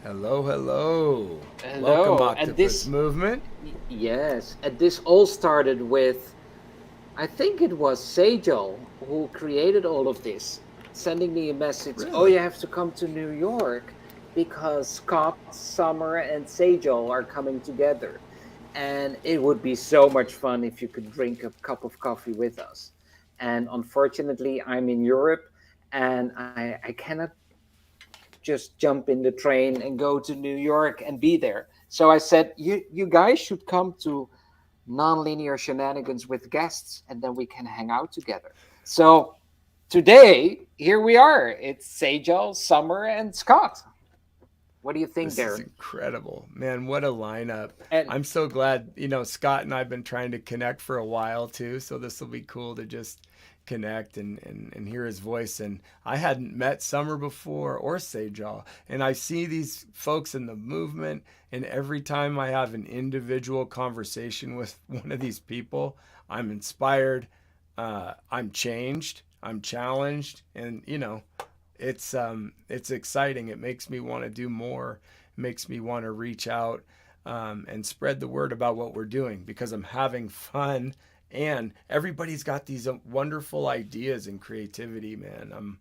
Hello, hello. Welcome, Hello, and Octopus this, Movement. yes, and this all started with, I think it was Sejal who created all of this, sending me a message. Oh, Really? you have to come to New York because Scott, Summer, and Sejal are coming together, and it would be so much fun if you could drink a cup of coffee with us. And unfortunately, I'm in Europe, and I cannot just jump in the train and go to New York and be there. So I said, you guys should come to Nonlinear Shenanigans with guests, and then we can hang out together. So today, here we are. It's Sejal, Summer, and Scott. What do you think, This is Darren? incredible. Man, what a lineup. And I'm so glad, Scott and I have been trying to connect for a while too, so this will be cool to just connect and hear his voice. And I hadn't met Summer before or Sejal, and I see these folks in the movement, and every time I have an individual conversation with one of these people, I'm inspired, I'm changed, I'm challenged, and it's exciting. It makes me want to do more. It makes me want to reach out and spread the word about what we're doing because I'm having fun and everybody's got these wonderful ideas and creativity. Man,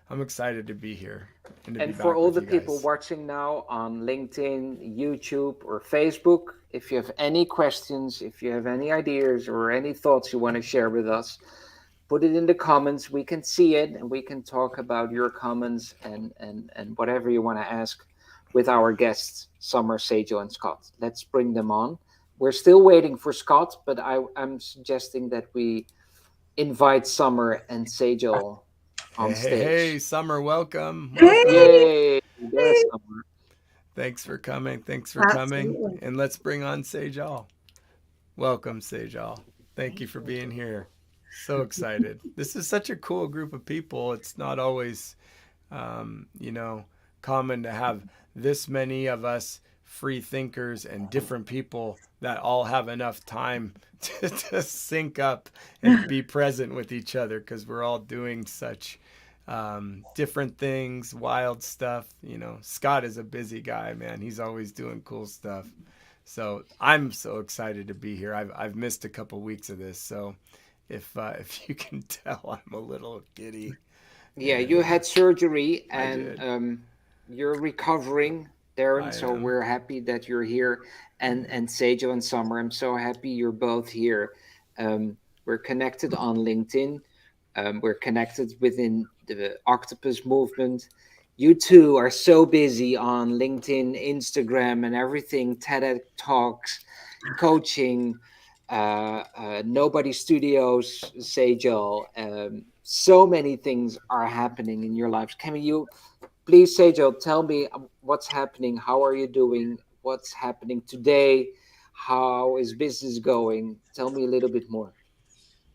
I'm excited to be here and to be and for back all with the you people guys. watching now on LinkedIn, YouTube, or Facebook, if you have any questions, if you have any ideas or any thoughts you want to share with us, put it in the comments. We can see it and we can talk about your comments and whatever you want to ask with our guests, Summer, Sejo, and Scott. Let's bring them on. We're still waiting for Scott, but I'm suggesting that we invite Summer and Sejo Hey, on hey, hey, stage. Summer, welcome, welcome. Hey, Yay! There's hey. Thanks Summer. for coming. Thanks for coming. Absolutely. And let's bring on Sejal. Welcome, Sejal. Thank you Thank for you. being here. So excited. This is such a cool group of people. It's not always um, you know, common to have this many of us free thinkers and different people that all have enough time to sync up and be present with each other because we're all doing such different things, wild stuff. Scott is a busy guy, man. He's always doing cool stuff. So I'm so excited to be here. I've missed a couple weeks of this, so if you can tell, I'm a little giddy, Yeah, you and had surgery I and did. you're recovering, Darren. I So am. we're happy that you're here, and Sejo and Summer. I'm so happy you're both here. We're connected on LinkedIn. We're connected within the Octopus movement. You two are so busy on LinkedIn, Instagram, and everything. TED Talks, coaching, Nobody Studios, Sejal. So many things are happening in your lives. Can you please, Sejal, tell me what's happening? How are you doing? What's happening today? How is business going? Tell me a little bit more.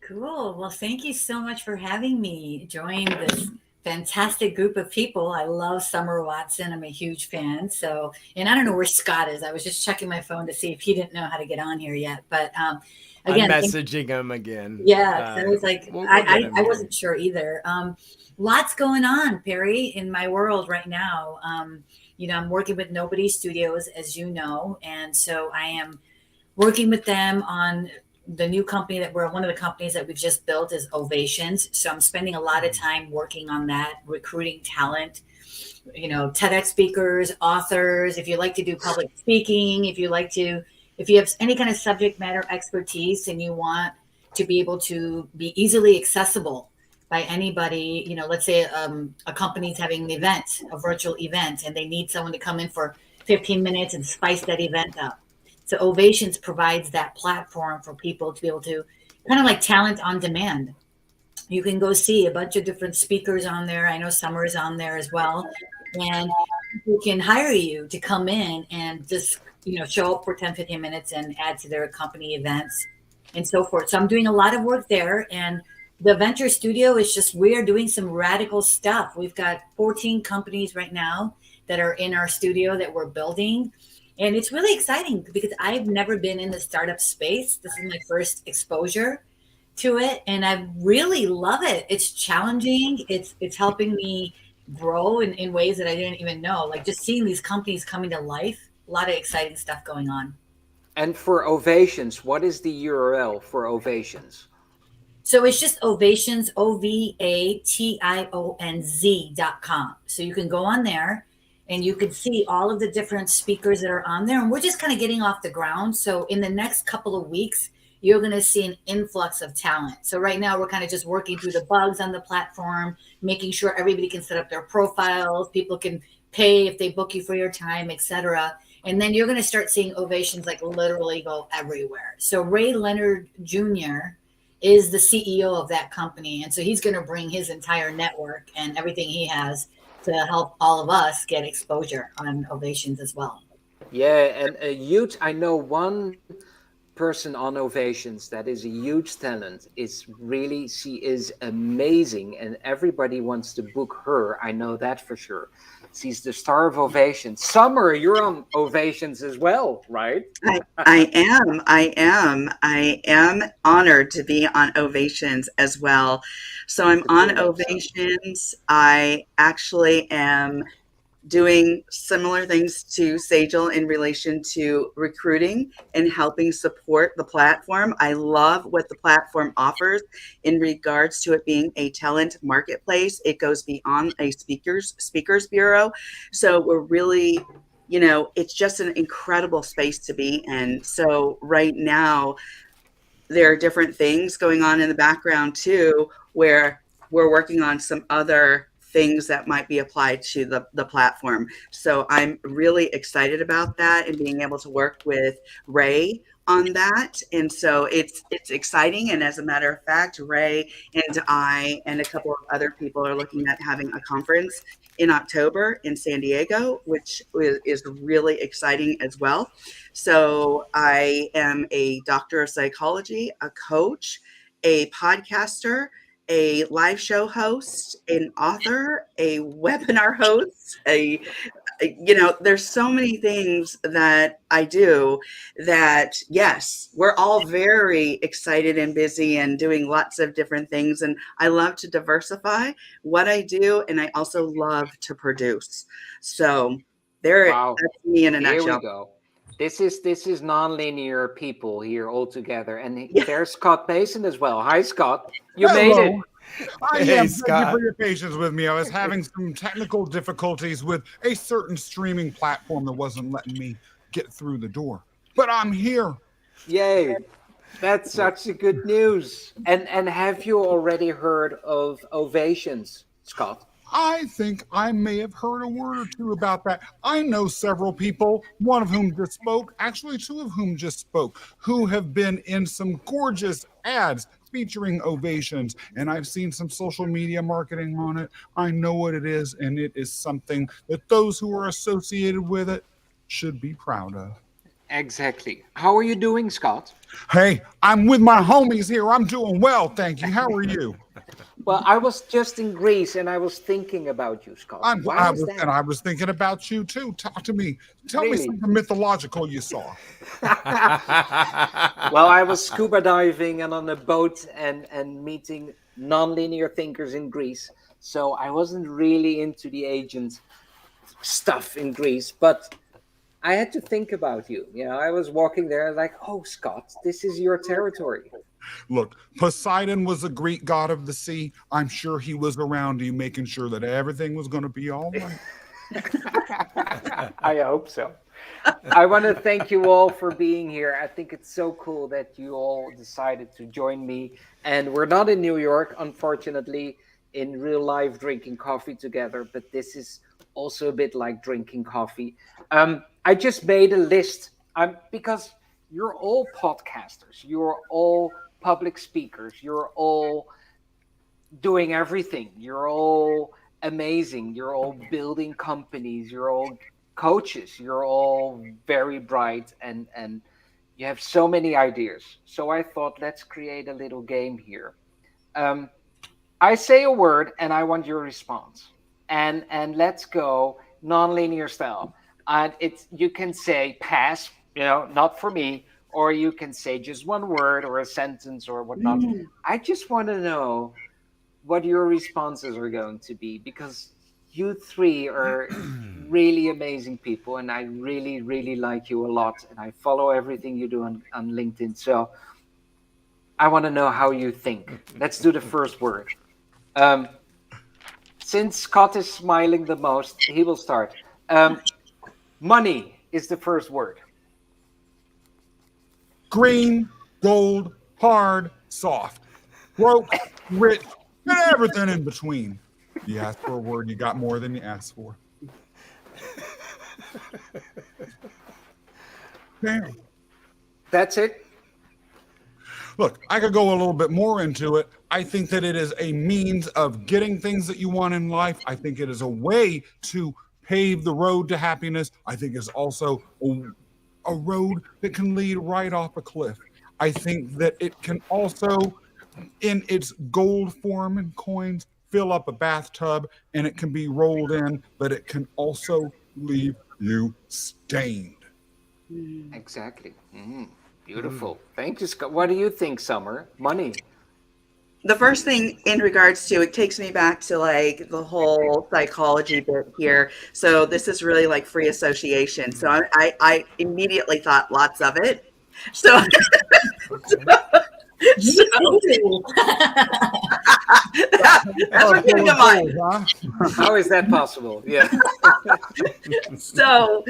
Cool. Well, thank you so much for having me join this fantastic group of people. I love Summer Watson. I'm a huge fan. So, and I don't know where Scott is. I was just checking my phone to see if he didn't know how to get on here yet. But I'm again, messaging him again. yeah, I was like, We'll get him I here. wasn't sure either. Lots going on, Perry, in my world right now. I'm working with Nobody Studios, as you know, and so I am working with them on the new company that we're one of the companies that we've just built is Ovations. So I'm spending a lot of time working on that, recruiting talent, TEDx speakers, authors. If you like to do public speaking, if you have any kind of subject matter expertise and you want to be able to be easily accessible by anybody, let's say a company's having an event, a virtual event, and they need someone to come in for 15 minutes and spice that event up. So Ovations provides that platform for people to be able to kind of like talent on demand. You can go see a bunch of different speakers on there. I know Summer is on there as well. And people can hire you to come in and just, show up for 10, 15 minutes and add to their company events and so forth. So I'm doing a lot of work there. And the venture studio is just, we're doing some radical stuff. We've got 14 companies right now that are in our studio that we're building. And it's really exciting because I've never been in the startup space. This is my first exposure to it, and I really love it. It's challenging. It's helping me grow in ways that I didn't even know. Like just seeing these companies coming to life, a lot of exciting stuff going on. And for Ovations, what is the URL for Ovations? So it's just ovations, OVATIONZ.com. So you can go on there and you can see all of the different speakers that are on there. And we're just kind of getting off the ground. So in the next couple of weeks, you're going to see an influx of talent. So right now we're kind of just working through the bugs on the platform, making sure everybody can set up their profiles, people can pay if they book you for your time, etc. And then you're going to start seeing Ovations like literally go everywhere. So Ray Leonard Jr. is the CEO of that company. And so he's going to bring his entire network and everything he has to help all of us get exposure on Ovations as well. Yeah, and a huge, I know one person on Ovations that is a huge talent. Is really, she is amazing and everybody wants to book her. I know that for sure. She's the star of Ovations. Summer, you're on Ovations as well, right? I am. I am honored to be on Ovations as well. So I'm on Ovations. I actually am doing similar things to Sejal in relation to recruiting and helping support the platform. I love what the platform offers in regards to it being a talent marketplace. It goes beyond a speakers bureau. So we're really, it's just an incredible space to be in. So right now, there are different things going on in the background too, where we're working on some other things that might be applied to the platform. So I'm really excited about that and being able to work with Ray on that. And so it's exciting. And as a matter of fact, Ray and I and a couple of other people are looking at having a conference in October in San Diego, which is really exciting as well. So I am a doctor of psychology, a coach, a podcaster, a live show host, an author, a webinar host, there's so many things that I do that, yes, we're all very excited and busy and doing lots of different things. And I love to diversify what I do. And I also love to produce. So Wow. that's me in a Here nutshell. we go. This is nonlinear people here all together, and Yeah. there's Scott Payson as well. Hi, Scott. You made it. Hello. I Hey, am. Thank you Scott. for your patience with me. I was having some technical difficulties with a certain streaming platform that wasn't letting me get through the door. But I'm here. Yay! That's such a good news. And have you already heard of Ovations, Scott? I think I may have heard a word or two about that. I know several people, one of whom just spoke, actually two of whom just spoke, who have been in some gorgeous ads featuring Ovations. And I've seen some social media marketing on it. I know what it is, and it is something that those who are associated with it should be proud of. Exactly. How are you doing, Scott? Hey, I'm with my homies here. I'm doing well, thank you. How are you? Well, I was just in Greece and I was thinking about you, Scott. Why is that? And I was thinking about you too. Talk to me. Tell me Really? something mythological you saw. Well, I was scuba diving and on a boat and meeting non-linear thinkers in Greece. So I wasn't really into the agent stuff in Greece, but I had to think about you. I was walking there like, oh, Scott, this is your territory. Look, Poseidon was a Greek god of the sea. I'm sure he was around you making sure that everything was going to be all right. I hope so. I want to thank you all for being here. I think it's so cool that you all decided to join me. And we're not in New York, unfortunately, in real life drinking coffee together, but this is also a bit like drinking coffee. I just made a list because you're all podcasters. You're all public speakers. You're all doing everything. You're all amazing. You're all building companies. You're all coaches. You're all very bright and you have so many ideas. So I thought, let's create a little game here. I say a word and I want your response. And let's go non-linear style. And you can say pass, not for me, or you can say just one word or a sentence or whatnot. I just want to know what your responses are going to be because you three are really amazing people, and I really, really like you a lot, and I follow everything you do on LinkedIn. So I want to know how you think. Let's do the first word. Since Scott is smiling the most, he will start. Money is the first word. Green, gold, hard, soft, broke, rich, and everything in between. You asked for a word, you got more than you asked for. Damn. That's it. Look, I could go a little bit more into it. I think that it is a means of getting things that you want in life. I think it is a way to pave the road to happiness. I think it's also a road that can lead right off a cliff. I think that it can also, in its gold form and coins, fill up a bathtub, and it can be rolled in, but it can also leave you stained. Exactly. Beautiful. Thank you, Scott. What do you think, Summer? Money. The first thing in regards to it takes me back to like the whole psychology bit here. So this is really like free association. So I immediately thought lots of it. So, Me too. that's what came to mind. How is that possible? Yeah. So,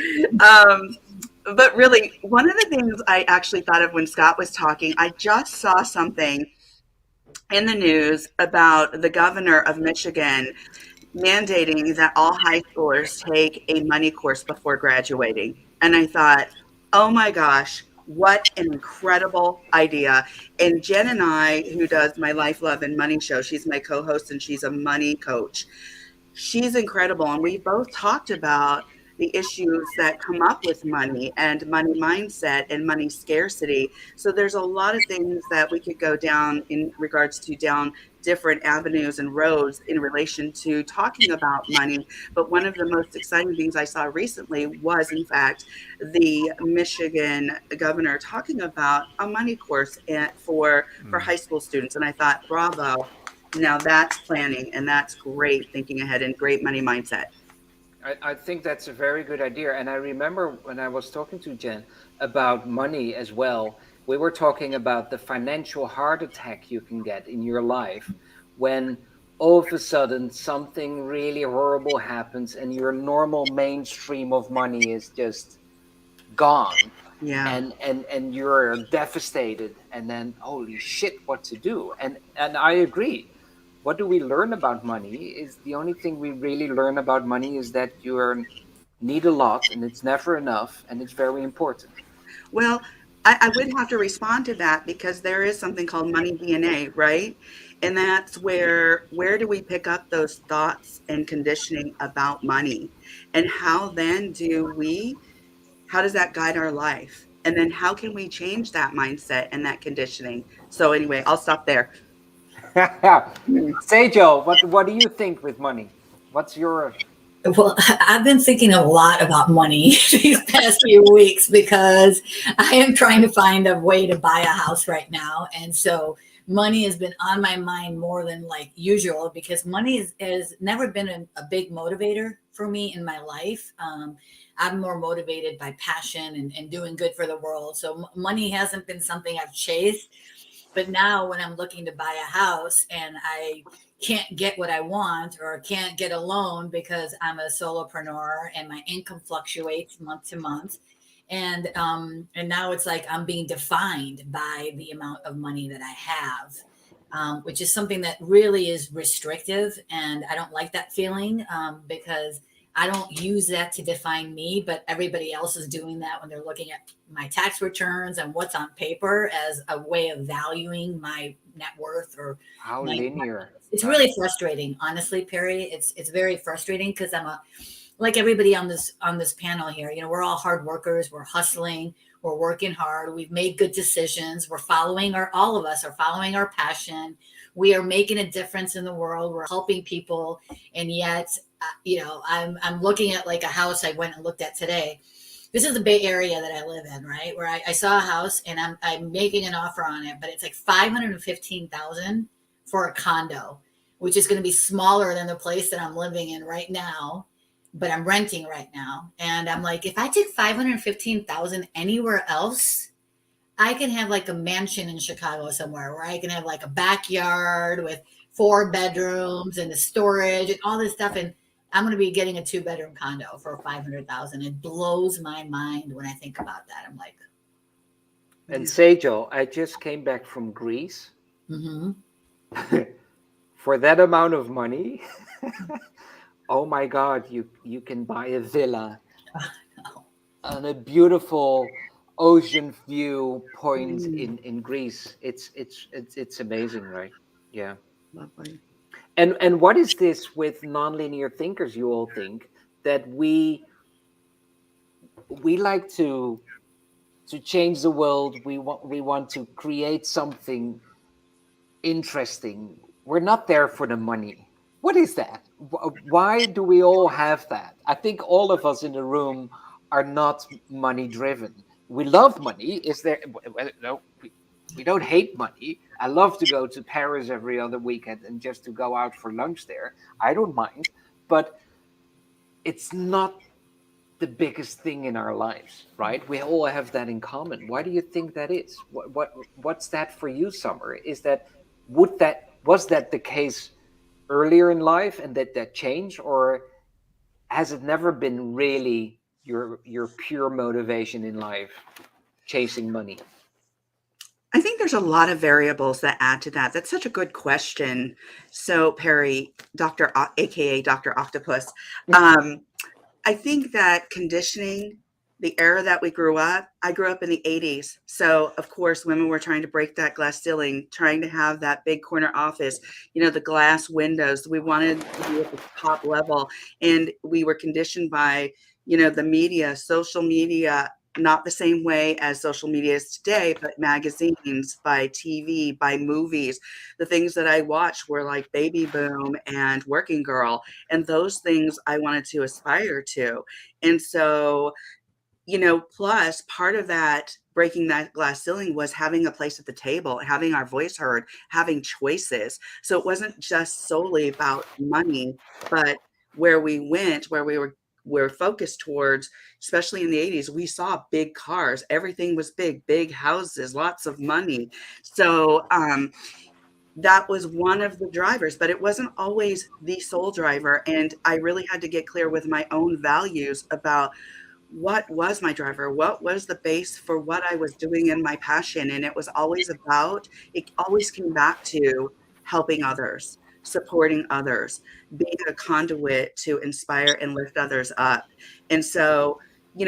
but really, one of the things I actually thought of when Scott was talking, I just saw something in the news about the governor of Michigan mandating that all high schoolers take a money course before graduating. And I thought, oh my gosh, what an incredible idea. And Jen and I, who does my Life, Love, and Money show, she's my co-host and she's a money coach. She's incredible. And we both talked about the issues that come up with money and money mindset and money scarcity. So there's a lot of things that we could go down in regards to down different avenues and roads in relation to talking about money. But one of the most exciting things I saw recently was, in fact, the Michigan governor talking about a money course for high school students. And I thought, bravo. Now that's planning, and that's great thinking ahead and great money mindset. I think that's a very good idea. And I remember when I was talking to Jen about money as well, we were talking about the financial heart attack you can get in your life when all of a sudden something really horrible happens and your normal mainstream of money is just gone. Yeah. And you're devastated, and then holy shit, what to do? And I agree. What do we learn about money is the only thing we really learn about money is that you need a lot and it's never enough and it's very important. Well, I would have to respond to that because there is something called money DNA, right? And that's where do we pick up those thoughts and conditioning about money? And how then how does that guide our life? And then how can we change that mindset and that conditioning? So anyway, I'll stop there. Sejal, what do you think with money? What's your... Well, I've been thinking a lot about money these past few weeks because I am trying to find a way to buy a house right now. And so money has been on my mind more than like usual because money has never been a big motivator for me in my life. I'm more motivated by passion and doing good for the world. So money hasn't been something I've chased. But now when I'm looking to buy a house and I can't get what I want or can't get a loan because I'm a solopreneur and my income fluctuates month to month. And now it's like I'm being defined by the amount of money that I have, which is something that really is restrictive. And I don't like that feeling because I don't use that to define me, but everybody else is doing that when they're looking at my tax returns and what's on paper as a way of valuing my net worth or how linear. It's really frustrating, honestly, Perry. It's very frustrating because I'm like everybody on this panel here. You know, we're all hard workers. We're hustling. We're working hard. We've made good decisions. We're all of us are following our passion. We are making a difference in the world. We're helping people, and yet, I'm looking at like a house I went and looked at today. This is the Bay Area that I live in, right? Where I saw a house and I'm making an offer on it, but it's like $515,000 for a condo. which is going to be smaller than the place that I'm living in right now, but I'm renting right now. And I'm like, if I take 515,000 anywhere else, I can have like a mansion in Chicago somewhere where I can have like a backyard with 4 bedrooms and the storage and all this stuff. And I'm going to be getting a 2-bedroom condo for 500,000. It blows my mind when I think about that. I'm like, And Sejal, I just came back from Greece. mm-hmm. For that amount of money, oh my God, you can buy a villa on a beautiful ocean view point in Greece. It's amazing, right? Yeah. Lovely. And what is this with nonlinear thinkers? You all think that we like to change the world. We want to create something interesting. We're not there for the money. What is that? Why do we all have that? I think all of us in the room are not money driven. We love money. Is there? No, we don't hate money. I love to go to Paris every other weekend and just to go out for lunch there. I don't mind, but it's not the biggest thing in our lives, right? We all have that in common. Why do you think that is? What's that for you, Summer? Was that the case earlier in life and that changed, or has it never been really your pure motivation in life, chasing money? I think there's a lot of variables that add to that. That's such a good question. So Perry, aka Dr. Octopus, I think that conditioning, the era that we grew up, I grew up in the 80s. So of course, women were trying to break that glass ceiling, trying to have that big corner office, the glass windows. We wanted to be at the top level. And we were conditioned by, the media, social media, not the same way as social media is today, but magazines, by TV, by movies. The things that I watched were like Baby Boom and Working Girl. And those things I wanted to aspire to. And so, plus part of that breaking that glass ceiling was having a place at the table, having our voice heard, having choices. So it wasn't just solely about money, but where we went, where we're focused towards, especially in the 80s, we saw big cars. Everything was big houses, lots of money. So that was one of the drivers, but it wasn't always the sole driver. And I really had to get clear with my own values about what was my driver, what was the base for what I was doing in my passion. And it always came back to helping others, supporting others, being a conduit to inspire and lift others up. And so,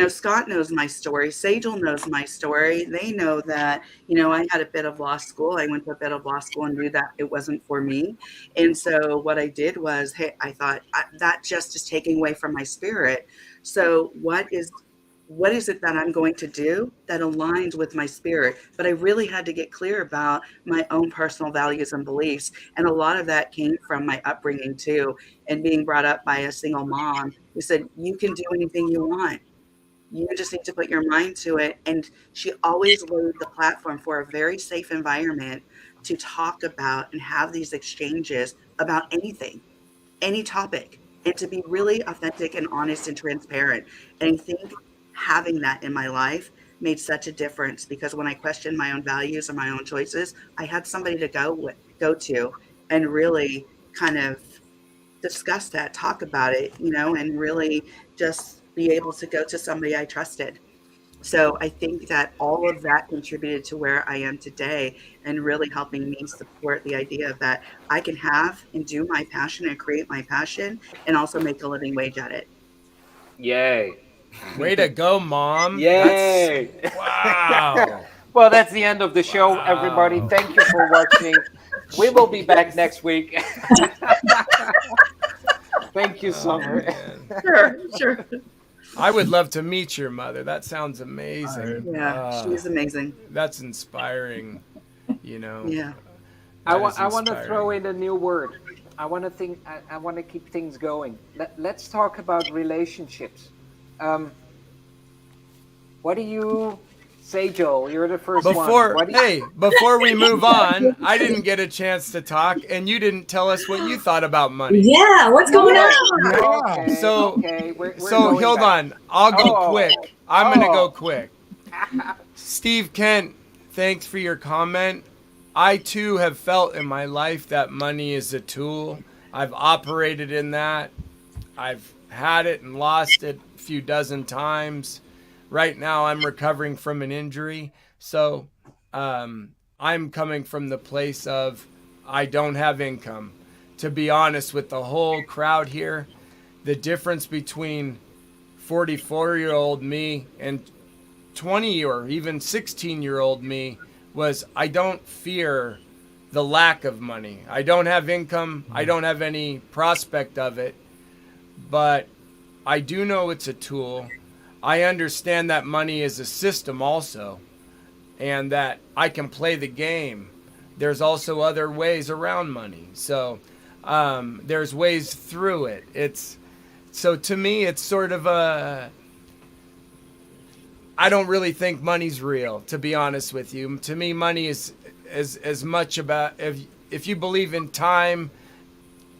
Scott knows my story. Sejal knows my story. They know that, I had a bit of law school. I went to a bit of law school and knew that it wasn't for me. And so what I did was, hey, I thought that just is taking away from my spirit. So what is it that I'm going to do that aligns with my spirit? But I really had to get clear about my own personal values and beliefs. And a lot of that came from my upbringing too, and being brought up by a single mom who said, you can do anything you want. You just need to put your mind to it. And she always laid the platform for a very safe environment to talk about and have these exchanges about anything, any topic, and to be really authentic and honest and transparent. And I think having that in my life made such a difference, because when I questioned my own values and my own choices, I had somebody to go to and really kind of discuss that, talk about it, and really just be able to go to somebody I trusted. So I think that all of that contributed to where I am today, and really helping me support the idea that I can have and do my passion and create my passion and also make a living wage at it. Yay. Way to go, Mom. Yay. Wow. Well, that's the end of the show, everybody. Thank you for watching. We will be back next week. Thank you, Summer. Sure. I would love to meet your mother. That sounds amazing. Yeah, she's amazing. That's inspiring, Yeah. I want to throw in a new word. I want to keep things going. Let's talk about relationships. What do you Sejal, you're the first one. Before we move on, I didn't get a chance to talk, and you didn't tell us what you thought about money. Yeah, what's going on? Okay, So, okay. We're hold on. I'll go quick. I'm going to go quick. Steve Kent, thanks for your comment. I too have felt in my life that money is a tool. I've operated in that. I've had it and lost it a few dozen times. Right now I'm recovering from an injury. So I'm coming from the place of I don't have income. To be honest with the whole crowd here, the difference between 44-year-old me and 20 or even 16-year-old me was I don't fear the lack of money. I don't have income. I don't have any prospect of it. But I do know it's a tool. I understand that money is a system also, and that I can play the game. There's also other ways around money. So there's ways through it. So to me, it's sort of I don't really think money's real, to be honest with you. To me, money is as much about, if you believe in time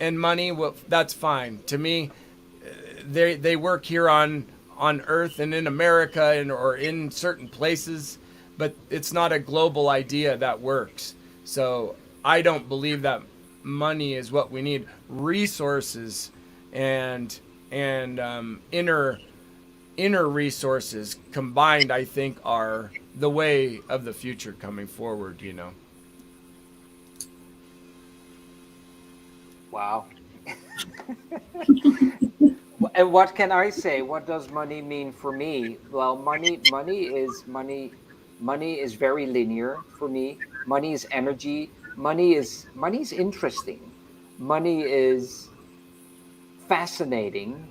and money, well, that's fine. To me, they work here on Earth and in America or in certain places, but it's not a global idea that works. So I don't believe that money is what we need. Resources and inner resources combined, I think, are the way of the future coming forward, you know. Wow. And what can I say? What does money mean for me? Well, money is very linear for me. Money is energy. Money's interesting. Money is fascinating.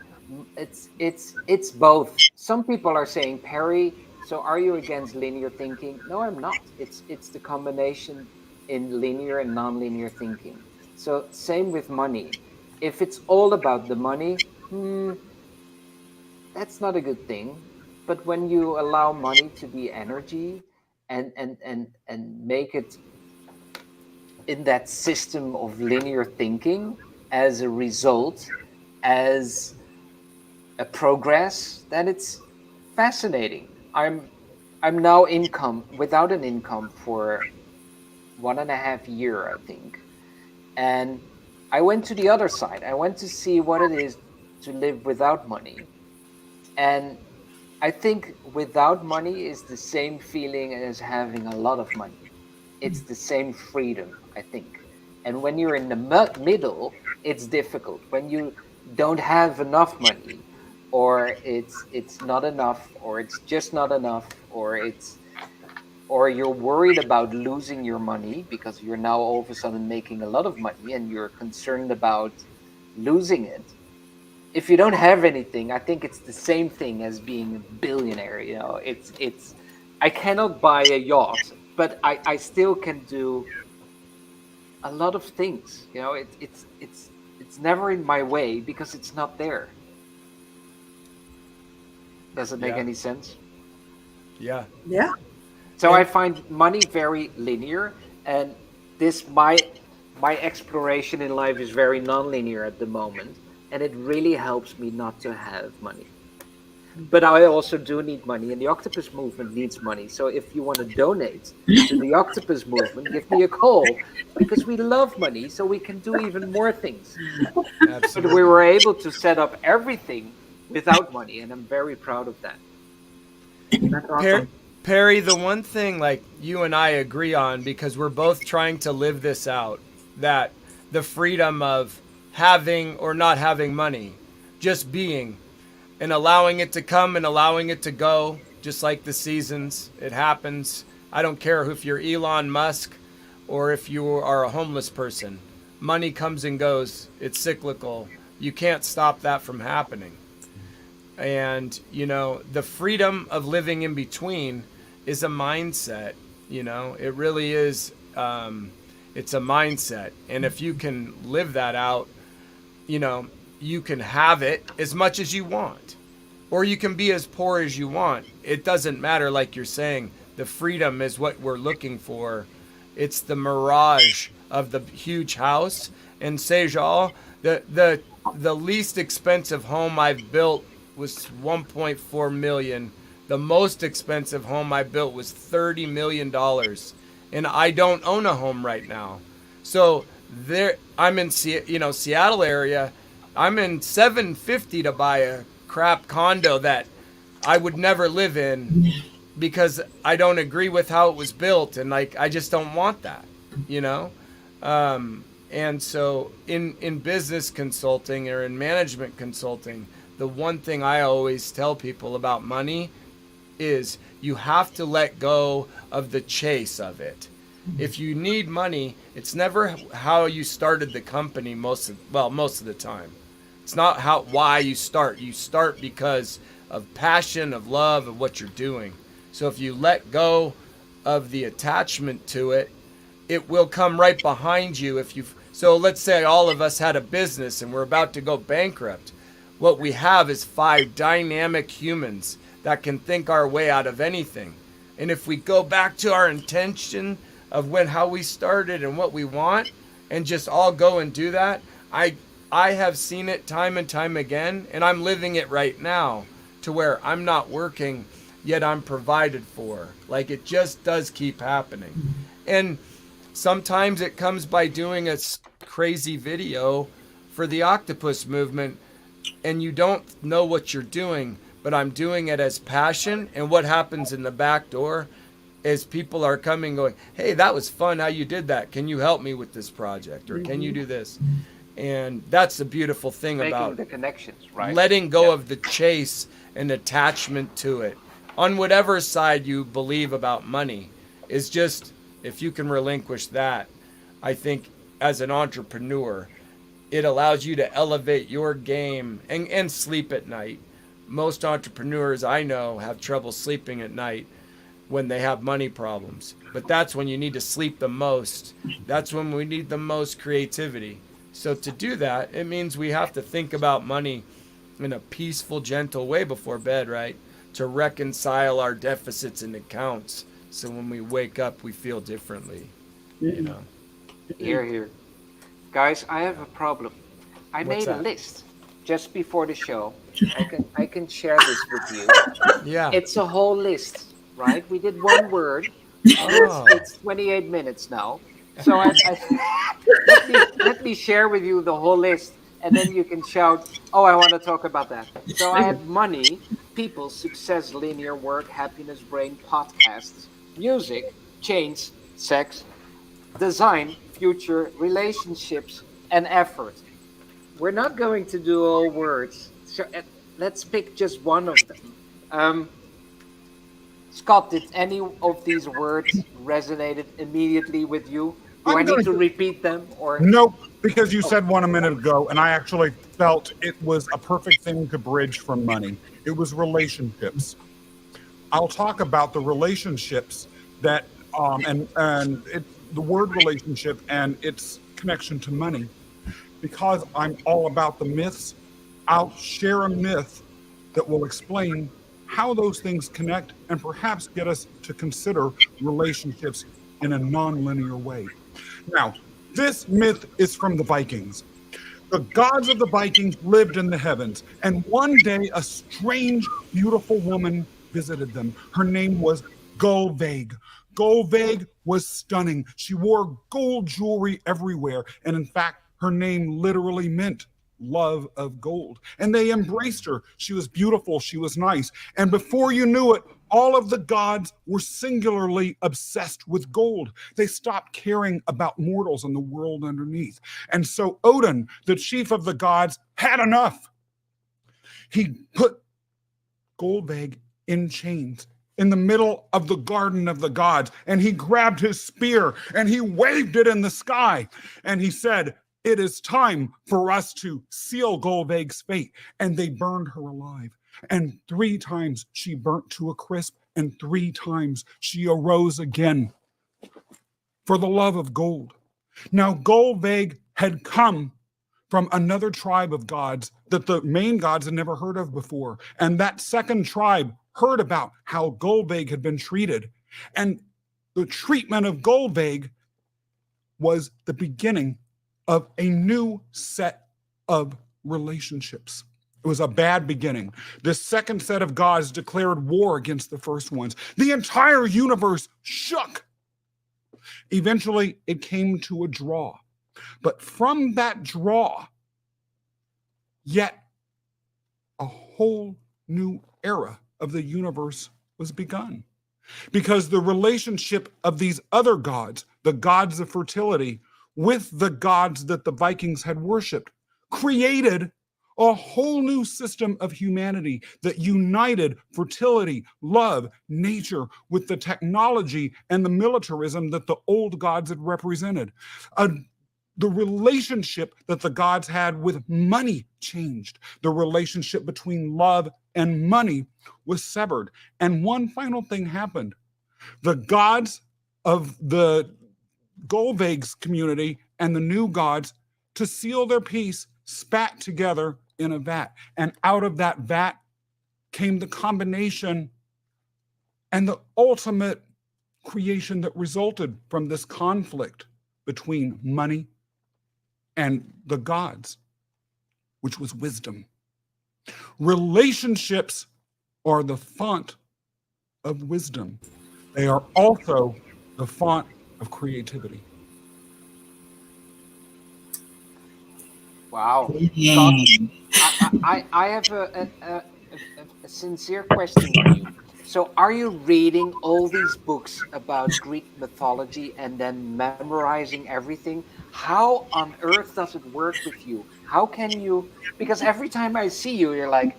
It's both. Some people are saying, Perry, so are you against linear thinking? No, I'm not. It's the combination in linear and nonlinear thinking. So same with money. If it's all about the money, that's not a good thing. But when you allow money to be energy and make it in that system of linear thinking as a result, as a progress, then it's fascinating. I'm now without an income for 1.5 years, I think. And I went to the other side. I went to see what it is to live without money. And I think without money is the same feeling as having a lot of money. It's the same freedom, I think. And when you're in the middle, it's difficult. When you don't have enough money, or it's not enough, or it's just not enough, or you're worried about losing your money because you're now all of a sudden making a lot of money and you're concerned about losing it. If you don't have anything, I think it's the same thing as being a billionaire. You know, it's I cannot buy a yacht, but I still can do a lot of things. You know, it's never in my way because it's not there. Does it make any sense? Yeah. Yeah. So I find money very linear, and my exploration in life is very non-linear at the moment, and it really helps me not to have money. But I also do need money, and the Octopus movement needs money. So if you want to donate to the Octopus movement, give me a call, because we love money, so we can do even more things. Absolutely. But we were able to set up everything without money, and I'm very proud of that. That's awesome. Perry, the one thing like you and I agree on, because we're both trying to live this out, that the freedom of having or not having money, just being, and allowing it to come and allowing it to go, just like the seasons. It happens. I don't care if you're Elon Musk or if you are a homeless person. Money comes and goes. It's cyclical. You can't stop that from happening. And, you know, the freedom of living in between is a mindset. You know, it really is. It's a mindset. And if you can live that out, you know, you can have it as much as you want, or you can be as poor as you want. It doesn't matter, like you're saying, the freedom is what we're looking for. It's the mirage of the huge house. And Sejal, the least expensive home I've built was 1.4 million. The most expensive home I built was $30 million. And I don't own a home right now. So there, I'm in Seattle area. I'm in $750 to buy a crap condo that I would never live in because I don't agree with how it was built, and like I just don't want that, you know. And so in business consulting or in management consulting, the one thing I always tell people about money is you have to let go of the chase of it. If you need money, it's never how you started the company most of the time. It's not why you start. You start because of passion, of love, of what you're doing. So if you let go of the attachment to it, it will come right behind you. So let's say all of us had a business and we're about to go bankrupt. What we have is 5 dynamic humans that can think our way out of anything. And if we go back to our intention of how we started and what we want, and just all go and do that, I have seen it time and time again, and I'm living it right now, to where I'm not working, yet I'm provided for. Like, it just does keep happening. And sometimes it comes by doing a crazy video for the Octopus movement, and you don't know what you're doing, but I'm doing it as passion. And what happens in the back door is people are coming going, hey, that was fun how you did that. Can you help me with this project? Or can you do this? And that's the beautiful thing Making about the connections, right? Letting go of the chase and attachment to it. On whatever side you believe about money, is just, if you can relinquish that, I think as an entrepreneur, it allows you to elevate your game and sleep at night. Most entrepreneurs I know have trouble sleeping at night when they have money problems. But that's when you need to sleep the most. That's when we need the most creativity. So to do that, it means we have to think about money in a peaceful, gentle way before bed, right? To reconcile our deficits and accounts. So when we wake up, we feel differently, you know? Here, here. Guys, I have a problem. I What's made a that? list just before the show. I can share this with you. Yeah. It's a whole list, right? We did one word, and Oh. it's 28 minutes now. So let me share with you the whole list, and then you can shout, oh, I want to talk about that. So I had money, people, success, linear work, happiness, brain, podcasts, music, chains, sex, design, future, relationships, and effort. We're not going to do all words. So let's pick just one of them. Scott, did any of these words resonated immediately with you? Do I need to repeat them, or Nope, because you said one a minute ago, and I actually felt it was a perfect thing to bridge from money. It was relationships. I'll talk about the relationships that, the word relationship and its connection to money. Because I'm all about the myths, I'll share a myth that will explain how those things connect and perhaps get us to consider relationships in a non-linear way. Now, this myth is from the Vikings. The gods of the Vikings lived in the heavens, and one day a strange, beautiful woman visited them. Her name was Gullveig. Gullveig was stunning. She wore gold jewelry everywhere, and in fact, her name literally meant love of gold. And they embraced her. She was beautiful. She was nice. And before you knew it, all of the gods were singularly obsessed with gold. They stopped caring about mortals and the world underneath. And so Odin, the chief of the gods, had enough. He put Gullveig in chains in the middle of the garden of the gods, and he grabbed his spear and he waved it in the sky. And he said, it is time for us to seal Gullveig's fate. And they burned her alive. And 3 times she burnt to a crisp, and 3 times she arose again for the love of gold. Now, Gullveig had come from another tribe of gods that the main gods had never heard of before. And that second tribe heard about how Gullveig had been treated. And the treatment of Goldvig was the beginning of a new set of relationships. It was a bad beginning. The second set of gods declared war against the first ones. The entire universe shook. Eventually, it came to a draw. But from that draw, yet a whole new era of the universe was begun. Because the relationship of these other gods, the gods of fertility, with the gods that the Vikings had worshipped, created a whole new system of humanity that united fertility, love, nature with the technology and the militarism that the old gods had represented. The relationship that the gods had with money changed. The relationship between love and money was severed. And one final thing happened. The gods of the Golveg's community and the new gods, to seal their peace, spat together in a vat. And out of that vat came the combination and the ultimate creation that resulted from this conflict between money and the gods, which was wisdom. Relationships are the font of wisdom. They are also the font of creativity. Wow. I have a sincere question for you. So are you reading all these books about Greek mythology and then memorizing everything? How on earth does it work with you? How can you, because every time I see you, you're like,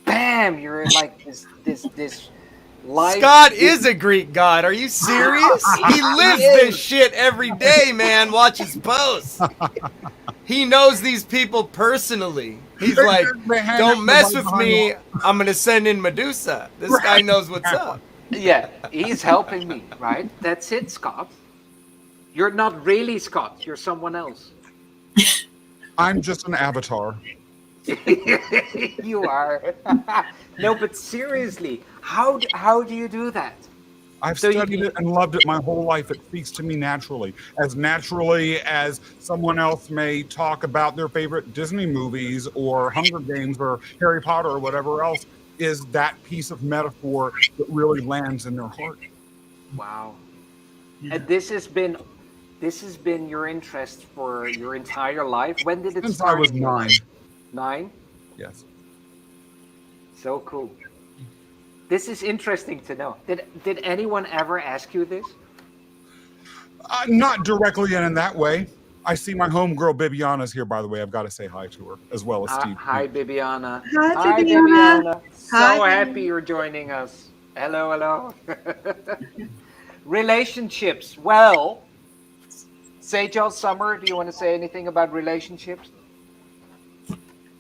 bam, you're like this life. Scott is a Greek god. Are you serious? He lives this shit every day, man. Watch his posts. He knows these people personally. He's like, don't mess with me. I'm going to send in Medusa. This guy knows what's up. Yeah, he's helping me, right? That's it, Scott. You're not really Scott. You're someone else. I'm just an avatar. You are. No, but seriously, how do you do that? I've studied it and loved it my whole life. It speaks to me naturally as someone else may talk about their favorite Disney movies or Hunger Games or Harry Potter or whatever else, is that piece of metaphor that really lands in their heart. Wow. And this has been your interest for your entire life? When did it Since start? I was 9. 9? Yes. So cool. This is interesting to know. Did anyone ever ask you this? Not directly and in that way. I see my homegirl Bibiana's here, by the way. I've got to say hi to her, as well as Steve. Hi, Bibiana. Hi, Bibiana. So Hi, happy you're joining us. Hello. Relationships. Well, Sejal, Summer, do you want to say anything about relationships?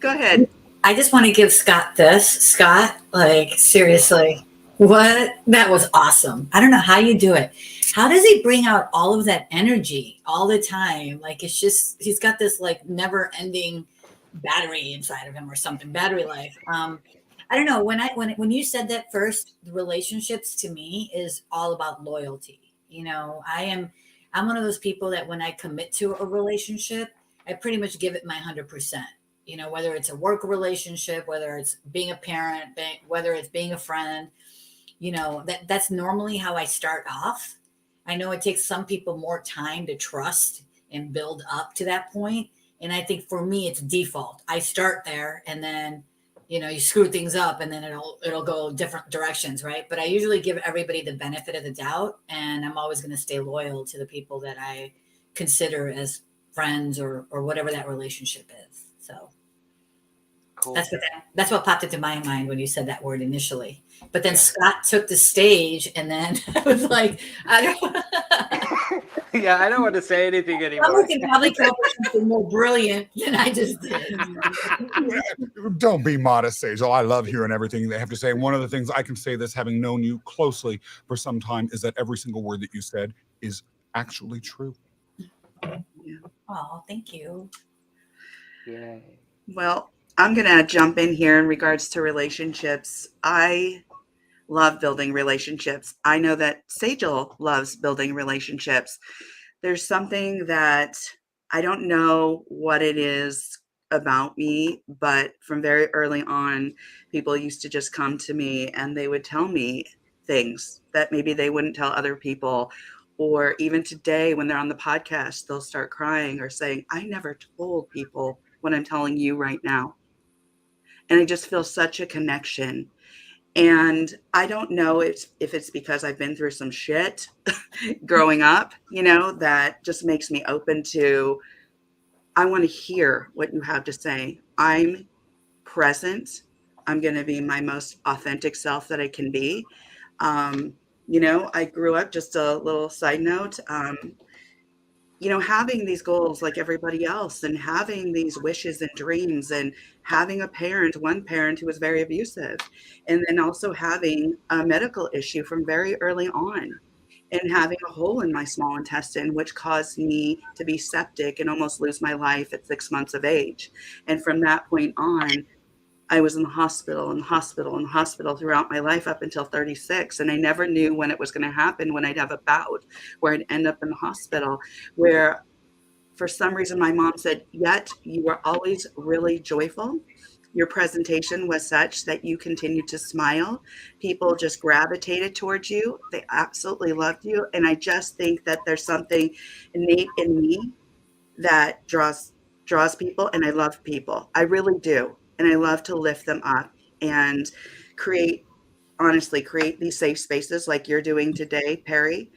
Go ahead. I just want to give Scott this. Scott, like, seriously, what? That was awesome. I don't know how you do it. How does he bring out all of that energy all the time? Like, it's just, he's got this like never ending battery inside of him or something, battery life. I don't know. When you said that first, the relationships to me is all about loyalty. You know, I'm one of those people that when I commit to a relationship, I pretty much give it my 100%. You know, whether it's a work relationship, whether it's being a parent, whether it's being a friend, you know, that's normally how I start off. I know it takes some people more time to trust and build up to that point. And I think for me, it's default. I start there and then, you know, you screw things up and then it'll go different directions, right? But I usually give everybody the benefit of the doubt, and I'm always going to stay loyal to the people that I consider as friends or whatever that relationship is. So Cool. That's what popped into my mind when you said that word initially. But then Scott took the stage, and then I was like, I don't want to say anything anymore. Someone can probably come up with something more brilliant than I just did. Don't be modest, Sejal. I love hearing everything they have to say. And one of the things I can say this, having known you closely for some time, is that every single word that you said is actually true. Oh, thank you. Yeah. Well, I'm going to jump in here in regards to relationships. I love building relationships. I know that Sejal loves building relationships. There's something that I don't know what it is about me, but from very early on, people used to just come to me and they would tell me things that maybe they wouldn't tell other people. Or even today, when they're on the podcast, they'll start crying or saying, I never told people what I'm telling you right now. And I just feel such a connection. And I don't know if it's because I've been through some shit growing up, that just makes me open to, I want to hear what you have to say. I'm present. I'm going to be my most authentic self that I can be. Um, I grew up, just a little side note, having these goals like everybody else and having these wishes and dreams and having one parent who was very abusive, and then also having a medical issue from very early on and having a hole in my small intestine, which caused me to be septic and almost lose my life at 6 months of age. And from that point on, I was in the hospital and hospital and hospital throughout my life up until 36. And I never knew when it was going to happen, when I'd have a bout where I'd end up in the hospital, where for some reason my mom said, yet you were always really joyful. Your presentation was such that you continued to smile. People just gravitated towards you. They absolutely loved you. And I just think that there's something innate in me that draws people, and I love people. I really do. And I love to lift them up and create these safe spaces like you're doing today, Perry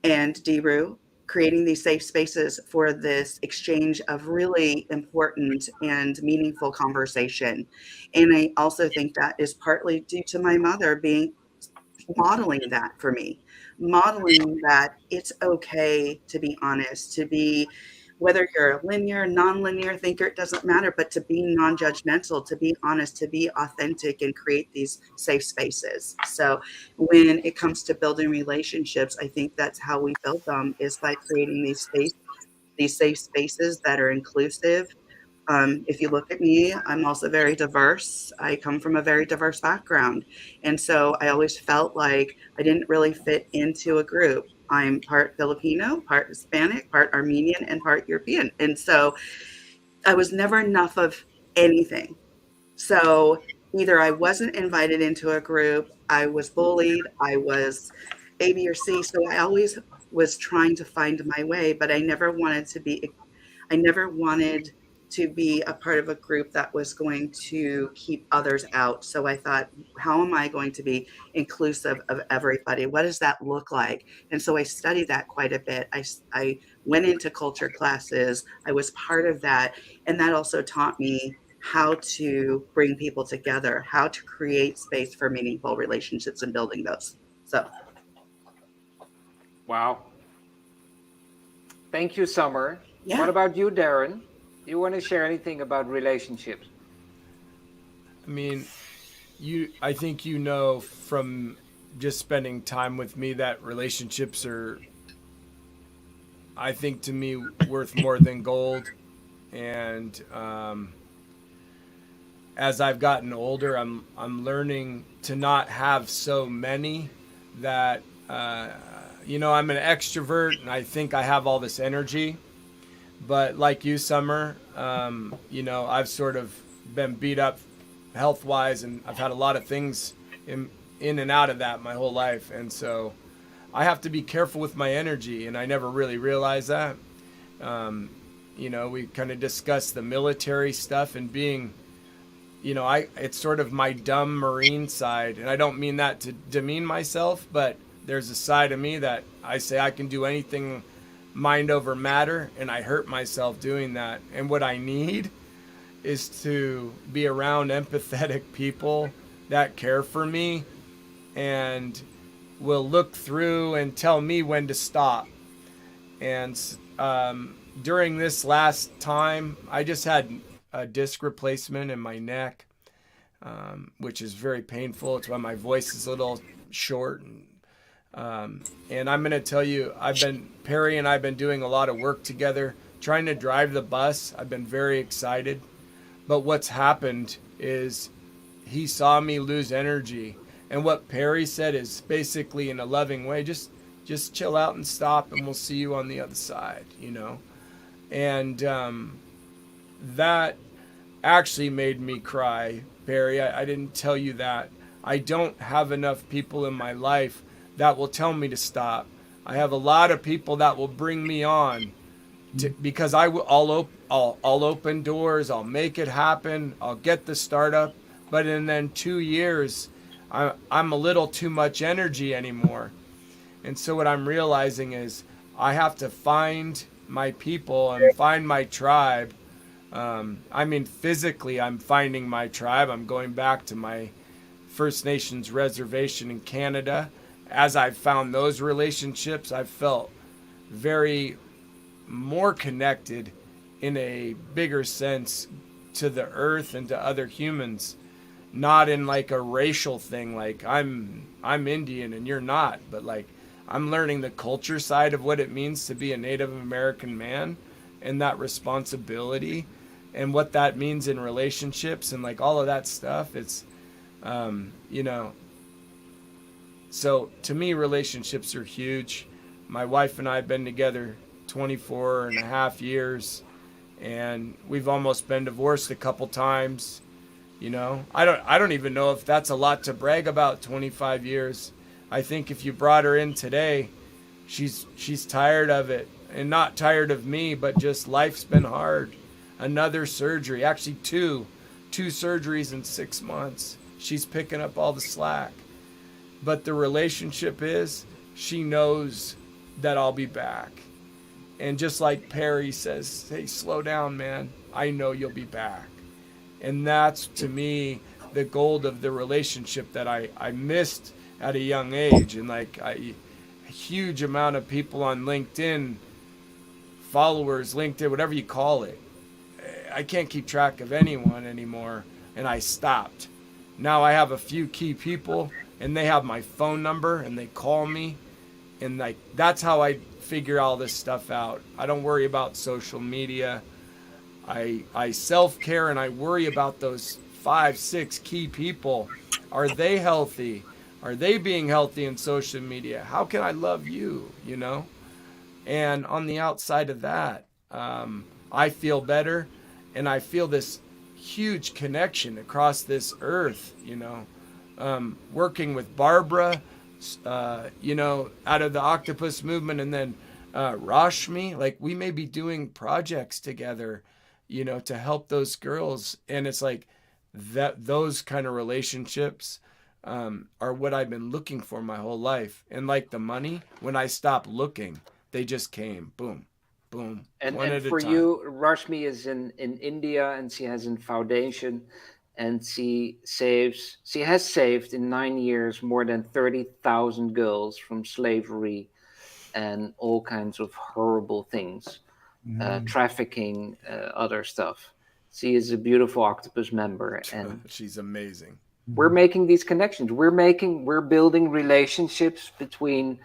and d-roo, creating these safe spaces for this exchange of really important and meaningful conversation. And I also think that is partly due to my mother modeling that for me, modeling that it's okay to be honest, to be, whether you're a linear, nonlinear thinker, it doesn't matter, but to be non-judgmental, to be honest, to be authentic, and create these safe spaces. So when it comes to building relationships, I think that's how we build them, is by creating these safe spaces that are inclusive. If you look at me, I'm also very diverse. I come from a very diverse background. And so I always felt like I didn't really fit into a group. I'm part Filipino, part Hispanic, part Armenian, and part European. And so I was never enough of anything. So either I wasn't invited into a group, I was bullied, I was A, B, or C. So I always was trying to find my way, but I never wanted to be a part of a group that was going to keep others out. So I thought, how am I going to be inclusive of everybody? What does that look like? And so I studied that quite a bit. I went into culture classes. I was part of that. And that also taught me how to bring people together, how to create space for meaningful relationships and building those. So. Wow. Thank you, Summer. Yeah. What about you, Darren? Do you want to share anything about relationships? I mean, I think from just spending time with me that relationships are, I think, to me, worth more than gold. And as I've gotten older, I'm learning to not have so many that I'm an extrovert and I think I have all this energy. But like you, Summer, I've sort of been beat up health-wise, and I've had a lot of things in and out of that my whole life. And so I have to be careful with my energy, and I never really realized that. We kind of discussed the military stuff and being, it's sort of my dumb Marine side. And I don't mean that to demean myself, but there's a side of me that I say I can do anything mind over matter, and I hurt myself doing that. And what I need is to be around empathetic people that care for me and will look through and tell me when to stop. And during this last time, I just had a disc replacement in my neck, which is very painful. It's why my voice is a little short. And I'm going to tell you, Perry and I've been doing a lot of work together, trying to drive the bus. I've been very excited. But what's happened is he saw me lose energy, And what Perry said is basically in a loving way, just chill out and stop, and we'll see you on the other side, you know. And that actually made me cry, Barry. I didn't tell you that. I don't have enough people in my life that will tell me to stop. I have a lot of people that will bring me on because I'll open doors. I'll make it happen. I'll get the startup. But in then 2 years, I'm a little too much energy anymore. And so what I'm realizing is I have to find my people and find my tribe. I mean, physically, I'm finding my tribe. I'm going back to my First Nations reservation in Canada. As I've found those relationships, I've felt very more connected in a bigger sense to the earth and to other humans, not in like a racial thing, like I'm Indian and you're not, but like I'm learning the culture side of what it means to be a Native American man and that responsibility and what that means in relationships and like all of that stuff. It's you know, so to me relationships are huge. My wife and I have been together 24 and a half years, and we've almost been divorced a couple times. You know, I don't even know if that's a lot to brag about. 25 years. I think if you brought her in today, she's tired of it, and not tired of me, but just life's been hard. Another surgery, actually two surgeries in 6 months. She's picking up all the slack. But the relationship is she knows that I'll be back. And just like Perry says, hey, slow down, man. I know you'll be back. And that's, to me, the gold of the relationship that I missed at a young age. And like a huge amount of people on LinkedIn, followers, LinkedIn, whatever you call it. I can't keep track of anyone anymore. And I stopped. Now I have a few key people, and they have my phone number, and they call me. And like that's how I figure all this stuff out. I don't worry about social media. I self-care, and I worry about those 5, 6 key people. Are they healthy? Are they being healthy in social media? How can I love you, you know? And on the outside of that, I feel better, and I feel this huge connection across this earth, you know. Working with Barbara, you know, out of the Octopus movement, and then Rashmi, like we may be doing projects together, you know, to help those girls. And it's like that, those kind of relationships are what I've been looking for my whole life. And like the money, when I stopped looking, they just came, boom, boom, one And at a for time. you, Rashmi is in India, and she has a foundation, and she has saved in 9 years more than 30,000 girls from slavery and all kinds of horrible things, trafficking, other stuff. She is a beautiful Octopus member, and She's amazing. we're making these connections. We're building relationships between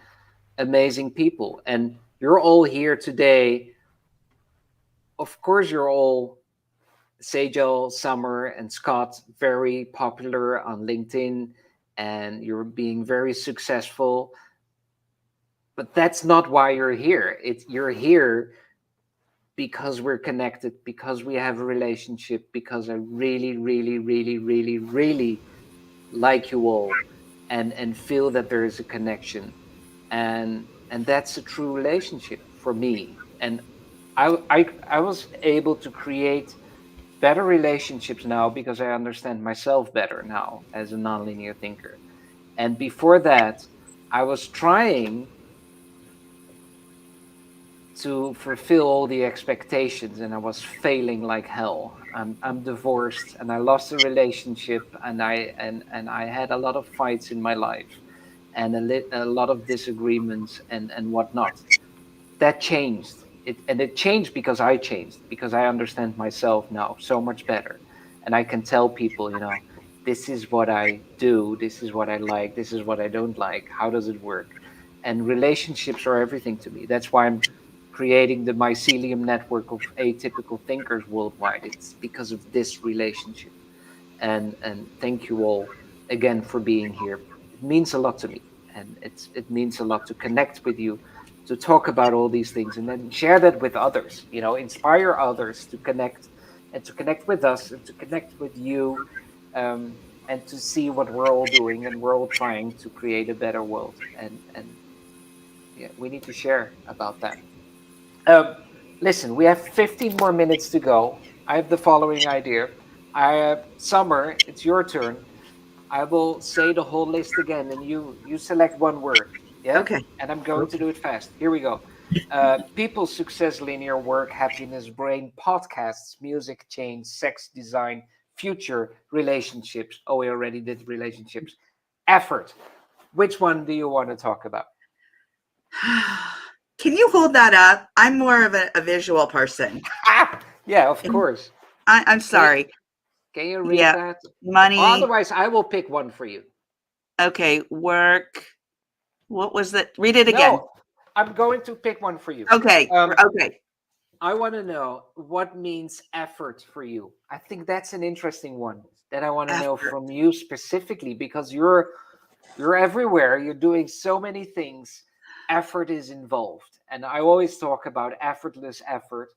amazing people, and you're all here today. Of course, you're all Sejal, Summer, and Scott, very popular on LinkedIn, and you're being very successful. But that's not why you're here. You're here because we're connected, because we have a relationship, because I really, really, really, really, really like you all, and feel that there is a connection, and that's a true relationship for me. And I was able to create better relationships now because I understand myself better now as a nonlinear thinker. And before that, I was trying to fulfill all the expectations, and I was failing like hell. I'm divorced, and I lost a relationship, and I had a lot of fights in my life, and a lot of disagreements and whatnot. That changed. It changed because I changed, because I understand myself now so much better, and I can tell people, this is what I do, this is what I like, this is what I don't like. How does it work? And relationships are everything to me. That's why I'm creating the mycelium network of atypical thinkers worldwide. It's because of this relationship. And thank you all again for being here. means a lot to me, and it means a lot to connect with you, to talk about all these things, and then share that with others. Inspire others to connect, and to connect with us, and to connect with you, and to see what we're all doing, and we're all trying to create a better world. And yeah, we need to share about that. Um, Listen, we have 15 more minutes to go. I have the following idea. Summer, it's your turn. I will say the whole list again, and you select one word. Yeah, Okay. and I'm going to Okay. do it fast. Here we go. People, success, linear work, happiness, brain, podcasts, music, change, sex, design, future, relationships. Oh, we already did relationships. Effort. Which one do you want to talk about? Can you hold that up? I'm more of a visual person. Yeah, of course. I'm Can you, sorry. can you read Yeah. that? Or Money. otherwise, I will pick one for you. Okay. Work. What was that? Read it again. No, I'm going to pick one for you. Okay. Okay. I want to know what means effort for you. I think that's an interesting one that I want to know Effort. from you specifically, because you're everywhere. You're doing so many things. Effort is involved, and I always talk about effortless effort.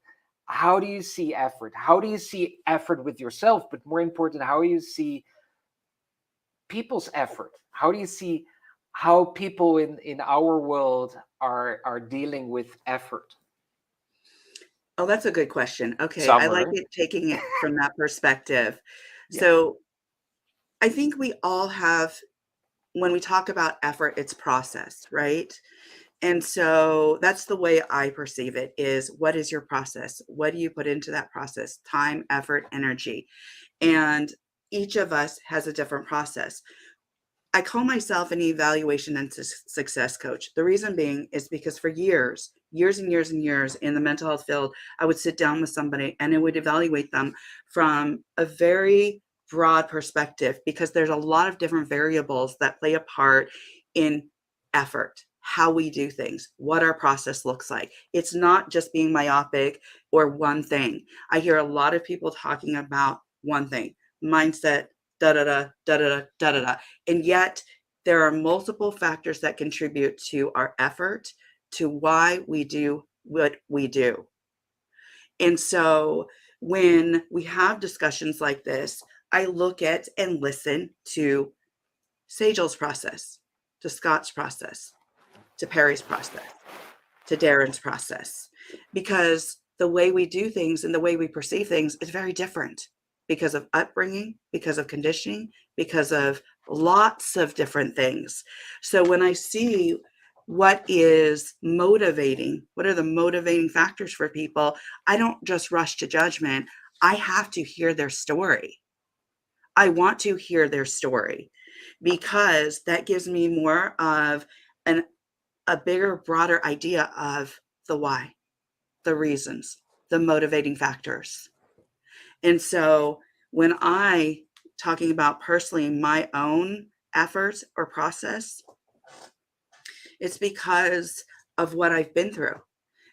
How do you see effort? How do you see effort with yourself? But more important, how do you see people's effort? How do you see how people in our world are dealing with effort? Oh, that's a good question. Okay. I like Summer. it taking it from that perspective. Yeah. So I think we all have, when we talk about effort, it's process, right? And so that's the way I perceive it is, what is your process? What do you put into that process? Time, effort, energy. And each of us has a different process. I call myself an evaluation and success coach. The reason being is because for years and years and years in the mental health field, I would sit down with somebody and I would evaluate them from a very broad perspective, because there's a lot of different variables that play a part in effort, how we do things, what our process looks like. It's not just being myopic or one thing. I hear a lot of people talking about one thing, mindset, da da da da da da da da. And yet there are multiple factors that contribute to our effort, to why we do what we do. And so when we have discussions like this, I look at and listen to Sejal's process, to Scott's process, to Perry's process, to Darren's process, because the way we do things and the way we perceive things is very different, because of upbringing, because of conditioning, because of lots of different things. So when I see what is motivating, what are the motivating factors for people, I don't just rush to judgment. I have to hear their story. I want to hear their story, because that gives me more of a bigger, broader idea of the why, the reasons, the motivating factors. And so when I talking about personally my own efforts or process, it's because of what I've been through.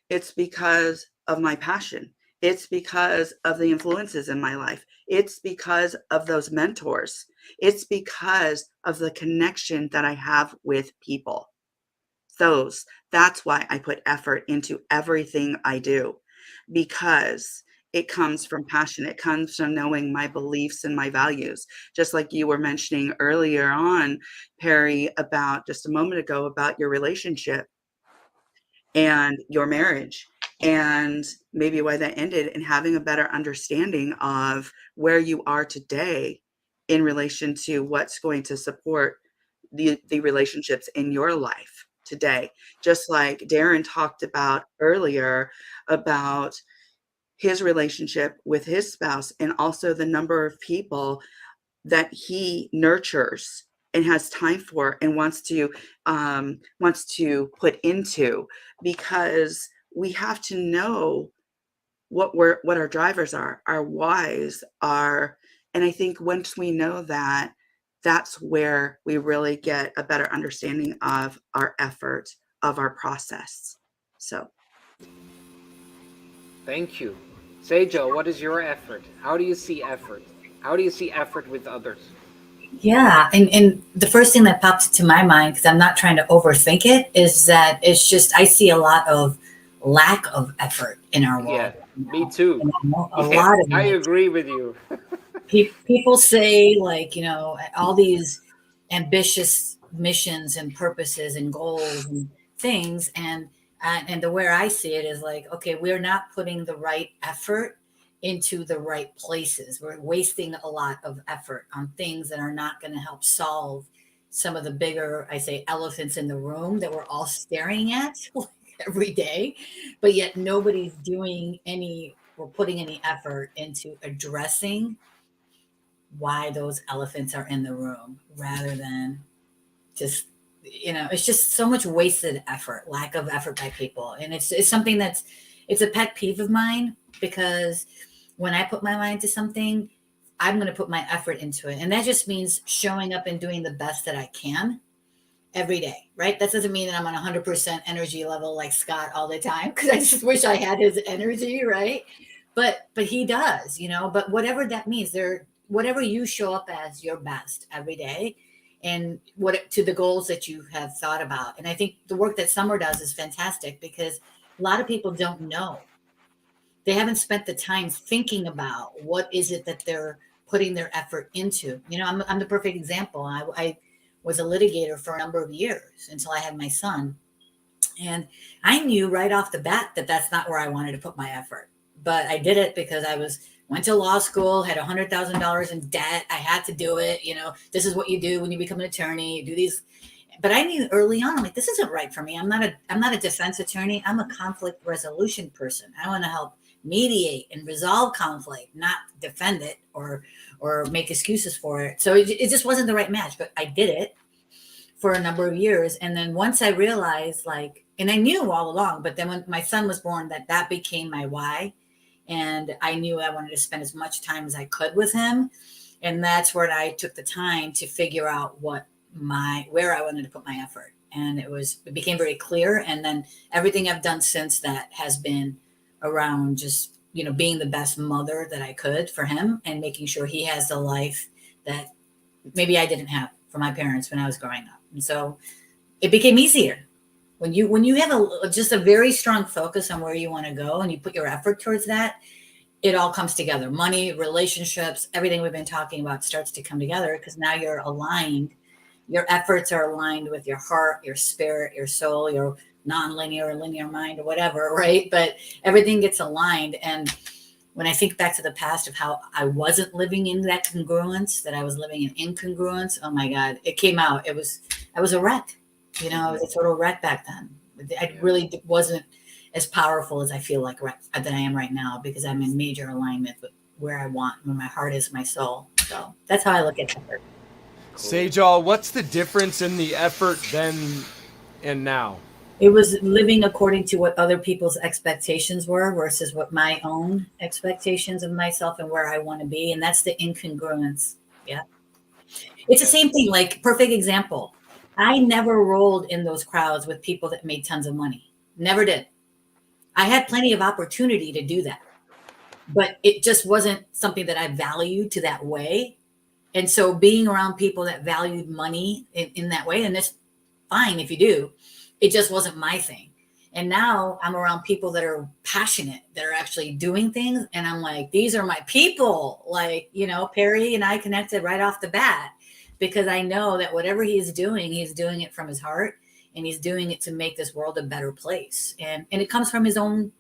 It's because of my passion. It's because of the influences in my life. It's because of those mentors. It's because of the connection that I have with people. That's why I put effort into everything I do, because it comes from passion. It comes from knowing my beliefs and my values. Just like you were mentioning earlier on, Perry, about just a moment ago, about your relationship and your marriage, and maybe why that ended, and having a better understanding of where you are today in relation to what's going to support the relationships in your life today. Just like Darren talked about earlier, about his relationship with his spouse, and also the number of people that he nurtures and has time for and wants to put into, because we have to know what our drivers are, our whys are. And I think once we know that, that's where we really get a better understanding of our effort, of our process. So Thank you. Sejal, what is your effort? How do you see effort? How do you see effort with others? Yeah, and the first thing that popped into my mind, because I'm not trying to overthink it, is that it's just I see a lot of lack of effort in our Yeah, world right me now. too. A Yeah, lot of I it. agree with you. People say, like, all these ambitious missions and purposes and goals and things, and the where I see it is like, okay, we're not putting the right effort into the right places. We're wasting a lot of effort on things that are not going to help solve some of the bigger, I say, elephants in the room that we're all staring at every day, but yet nobody's doing any or putting any effort into addressing why those elephants are in the room, rather than just, it's just so much wasted effort, lack of effort by people. And it's something it's a pet peeve of mine, because when I put my mind to something, I'm going to put my effort into it, and that just means showing up and doing the best that I can every day, right? That doesn't mean that I'm on 100% energy level like Scott all the time, because I just wish I had his energy, right? But he does, but whatever that means, whatever you show up as your best every day, and what to the goals that you have thought about. And I think the work that Summer does is fantastic, because a lot of people don't know. They haven't spent the time thinking about what is it that they're putting their effort into. I'm the perfect example. I was a litigator for a number of years until I had my son. And I knew right off the bat that that's not where I wanted to put my effort. But I did it because went to law school, had $100,000 in debt. I had to do it. This is what you do when you become an attorney. You do these. But I knew early on, like, this isn't right for me. I'm not a defense attorney. I'm a conflict resolution person. I want to help mediate and resolve conflict, not defend it or make excuses for it. So it just wasn't the right match. But I did it for a number of years. And then once I realized, like, and I knew all along, but then when my son was born, that became my why. And I knew I wanted to spend as much time as I could with him. And that's where I took the time to figure out where I wanted to put my effort. And it became very clear. And then everything I've done since that has been around just, being the best mother that I could for him, and making sure he has the life that maybe I didn't have for my parents when I was growing up. And so it became easier when you have just a very strong focus on where you want to go, and you put your effort towards that. It all comes together. Money, relationships, everything we've been talking about starts to come together, because now you're aligned. Your efforts are aligned with your heart, your spirit, your soul, your non-linear or linear mind, or whatever, right? But everything gets aligned. And when I think back to the past of how I wasn't living in that congruence, that I was living in incongruence, oh my God, it came out. I was a wreck. I was a total wreck back then. I really wasn't as powerful as I feel like that I am right now, because I'm in major alignment with where I want, where my heart is, my soul. So that's how I look at effort. Sejal, what's the difference in the effort then and now? It was living according to what other people's expectations were versus what my own expectations of myself and where I want to be. And that's the incongruence. Yeah. It's the same thing. Like, perfect example. I never rolled in those crowds with people that made tons of money. Never did. I had plenty of opportunity to do that, but it just wasn't something that I valued to that way. And so being around people that valued money in that way, and it's fine if you do, it just wasn't my thing. And now I'm around people that are passionate, that are actually doing things. And I'm like, these are my people. Like, Perry and I connected right off the bat, because I know that whatever he's doing it from his heart, and he's doing it to make this world a better place. And it comes from his own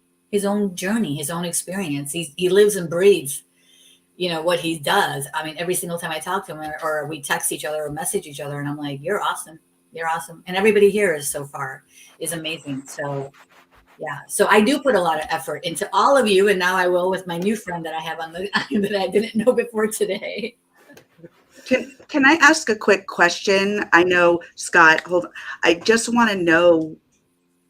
journey, his own experience. He lives and breathes, what he does. I mean, every single time I talk to him, or we text each other or message each other, and I'm like, you're awesome. You're awesome. And everybody here so far is amazing. So yeah. So I do put a lot of effort into all of you. And now I will with my new friend that I have on that I didn't know before today. Can I ask a quick question? I know, Scott, hold on. I just want to know,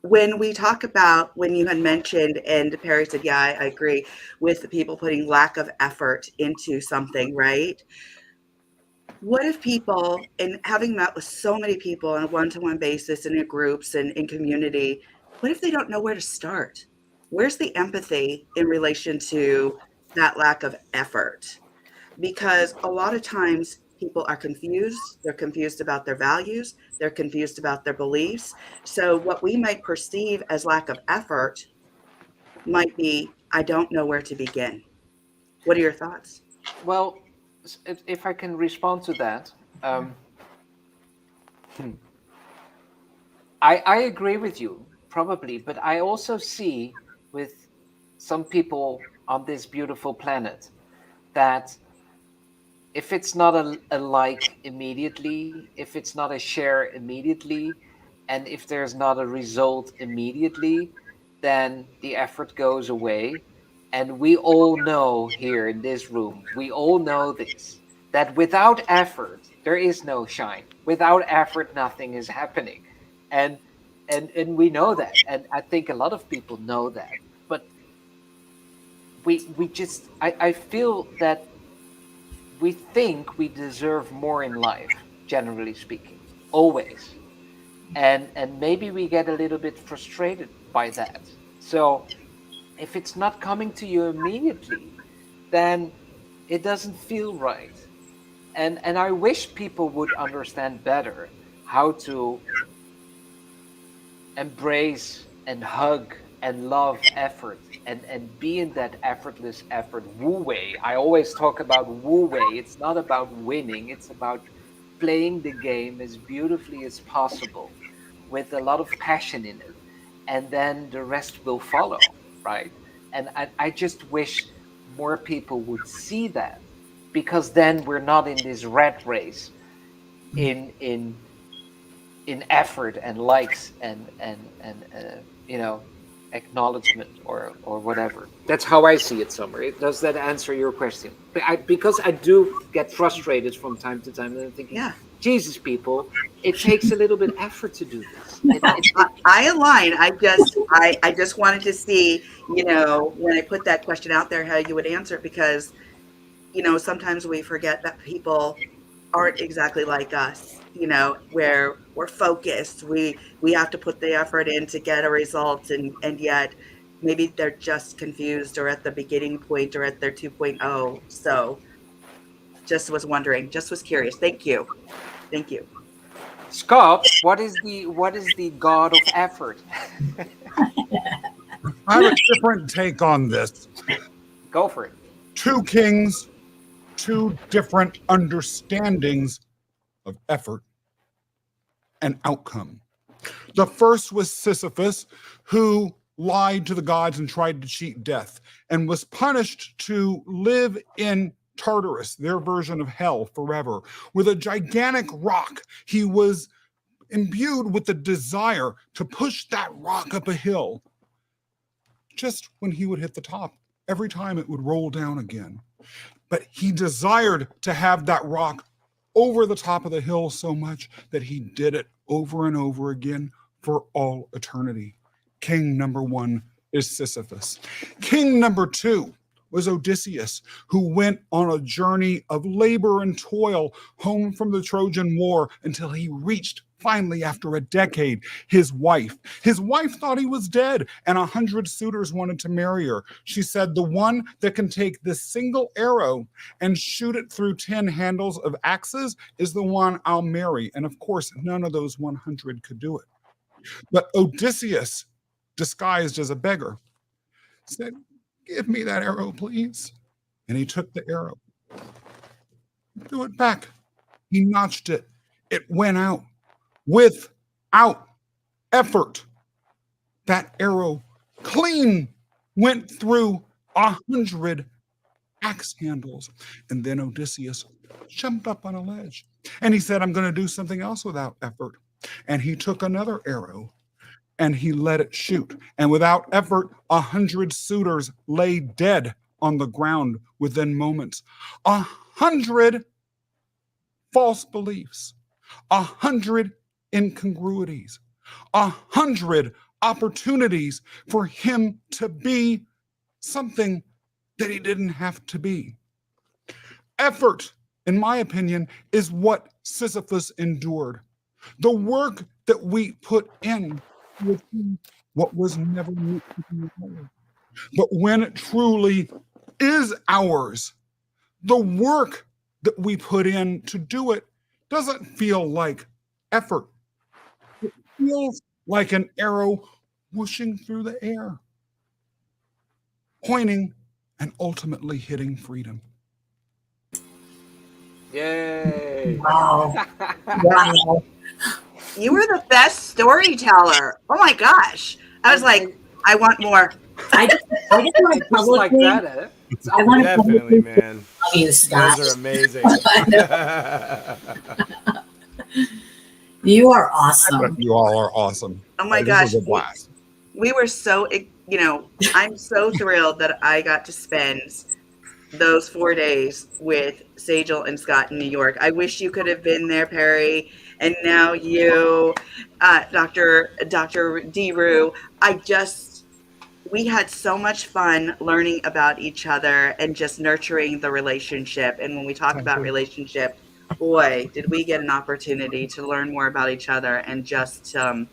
when we talk about, when you had mentioned, and Perry said, yeah, I agree with the people putting lack of effort into something, right? What if people, and having met with so many people on a one-to-one basis and in groups and in community, what if they don't know where to start? Where's the empathy in relation to that lack of effort? Because a lot of times people are confused. They're confused about their values. They're confused about their beliefs. So what we might perceive as lack of effort might be, I don't know where to begin. What are your thoughts? Well, if I can respond to that, I agree with you, probably, but I also see with some people on this beautiful planet that if it's not a like immediately, if it's not a share immediately, and if there's not a result immediately, then the effort goes away. And we all know here in this room, we all know this, that without effort, there is no shine. Without effort, nothing is happening. And and we know that. And I think a lot of people know that. But we just I feel that we think we deserve more in life, generally speaking, always. And maybe we get a little bit frustrated by that. So if it's not coming to you immediately, then it doesn't feel right. And I wish people would understand better how to embrace and hug and love effort and be in that effortless effort wu wei. I always talk about wu wei. It's not about winning, it's about playing the game as beautifully as possible with a lot of passion in it. And then the rest will follow, right? And I just wish more people would see that, because then we're not in this rat race in effort and likes and you know, acknowledgement or whatever. That's how I see it, Summer. Does that answer your question? Because I do get frustrated from time to time, and I'm thinking, Yeah. Jesus, people, it takes a little bit effort to do this. I align. I just wanted to see, you know, when I put that question out there, how you would answer it, because, you know, sometimes we forget that people aren't exactly like us, you know, where we're focused. We have to put the effort in to get a result, and yet maybe they're just confused or at the beginning point or at their 2.0. So just was wondering, just was curious. Thank you. Thank you. Scott, what is the god of effort? I have a different take on this. Go for it. Two kings, two different understandings of effort and outcome. The first was Sisyphus, who lied to the gods and tried to cheat death and was punished to live in Tartarus, their version of hell, forever. With a gigantic rock, he was imbued with the desire to push that rock up a hill. Just when he would hit the top, every time it would roll down again. But he desired to have that rock over the top of the hill so much that he did it over and over again for all eternity. King number one is Sisyphus. King number two was Odysseus, who went on a journey of labor and toil home from the Trojan War until he reached, finally, after a decade, his wife. His wife thought he was dead, and 100 suitors wanted to marry her. She said, the one that can take this single arrow and shoot it through 10 handles of axes is the one I'll marry. And of course, none of those 100 could do it. But Odysseus, disguised as a beggar, said, give me that arrow, please. And he took the arrow. Threw it back. He notched it. It went out without effort. That arrow clean went through 100 axe handles. And then Odysseus jumped up on a ledge and he said, I'm going to do something else without effort. And he took another arrow and he let it shoot. And without effort, 100 suitors lay dead on the ground within moments. 100 false beliefs, 100 incongruities, 100 opportunities for him to be something that he didn't have to be. Effort, in my opinion, is what Sisyphus endured. The work that we put in was what was never meant to be ours. But when it truly is ours, the work that we put in to do it doesn't feel like effort. It feels like an arrow whooshing through the air, pointing and ultimately hitting freedom. Yay! Wow. Wow. You were the best storyteller. Oh my gosh. I was like, I want more. I just want to Just like publicly, that, eh? I want to Definitely, publicly man. love you, Scott. Those are amazing. You are But awesome. you all are awesome. Oh my This gosh. was a blast. We were so, I'm so thrilled that I got to spend those 4 days with Sejal and Scott in New York. I wish you could have been there, Perry. And now you, Dr. d-roo. We had so much fun learning about each other and just nurturing the relationship. And when we talk about relationship, boy, did we get an opportunity to learn more about each other and just to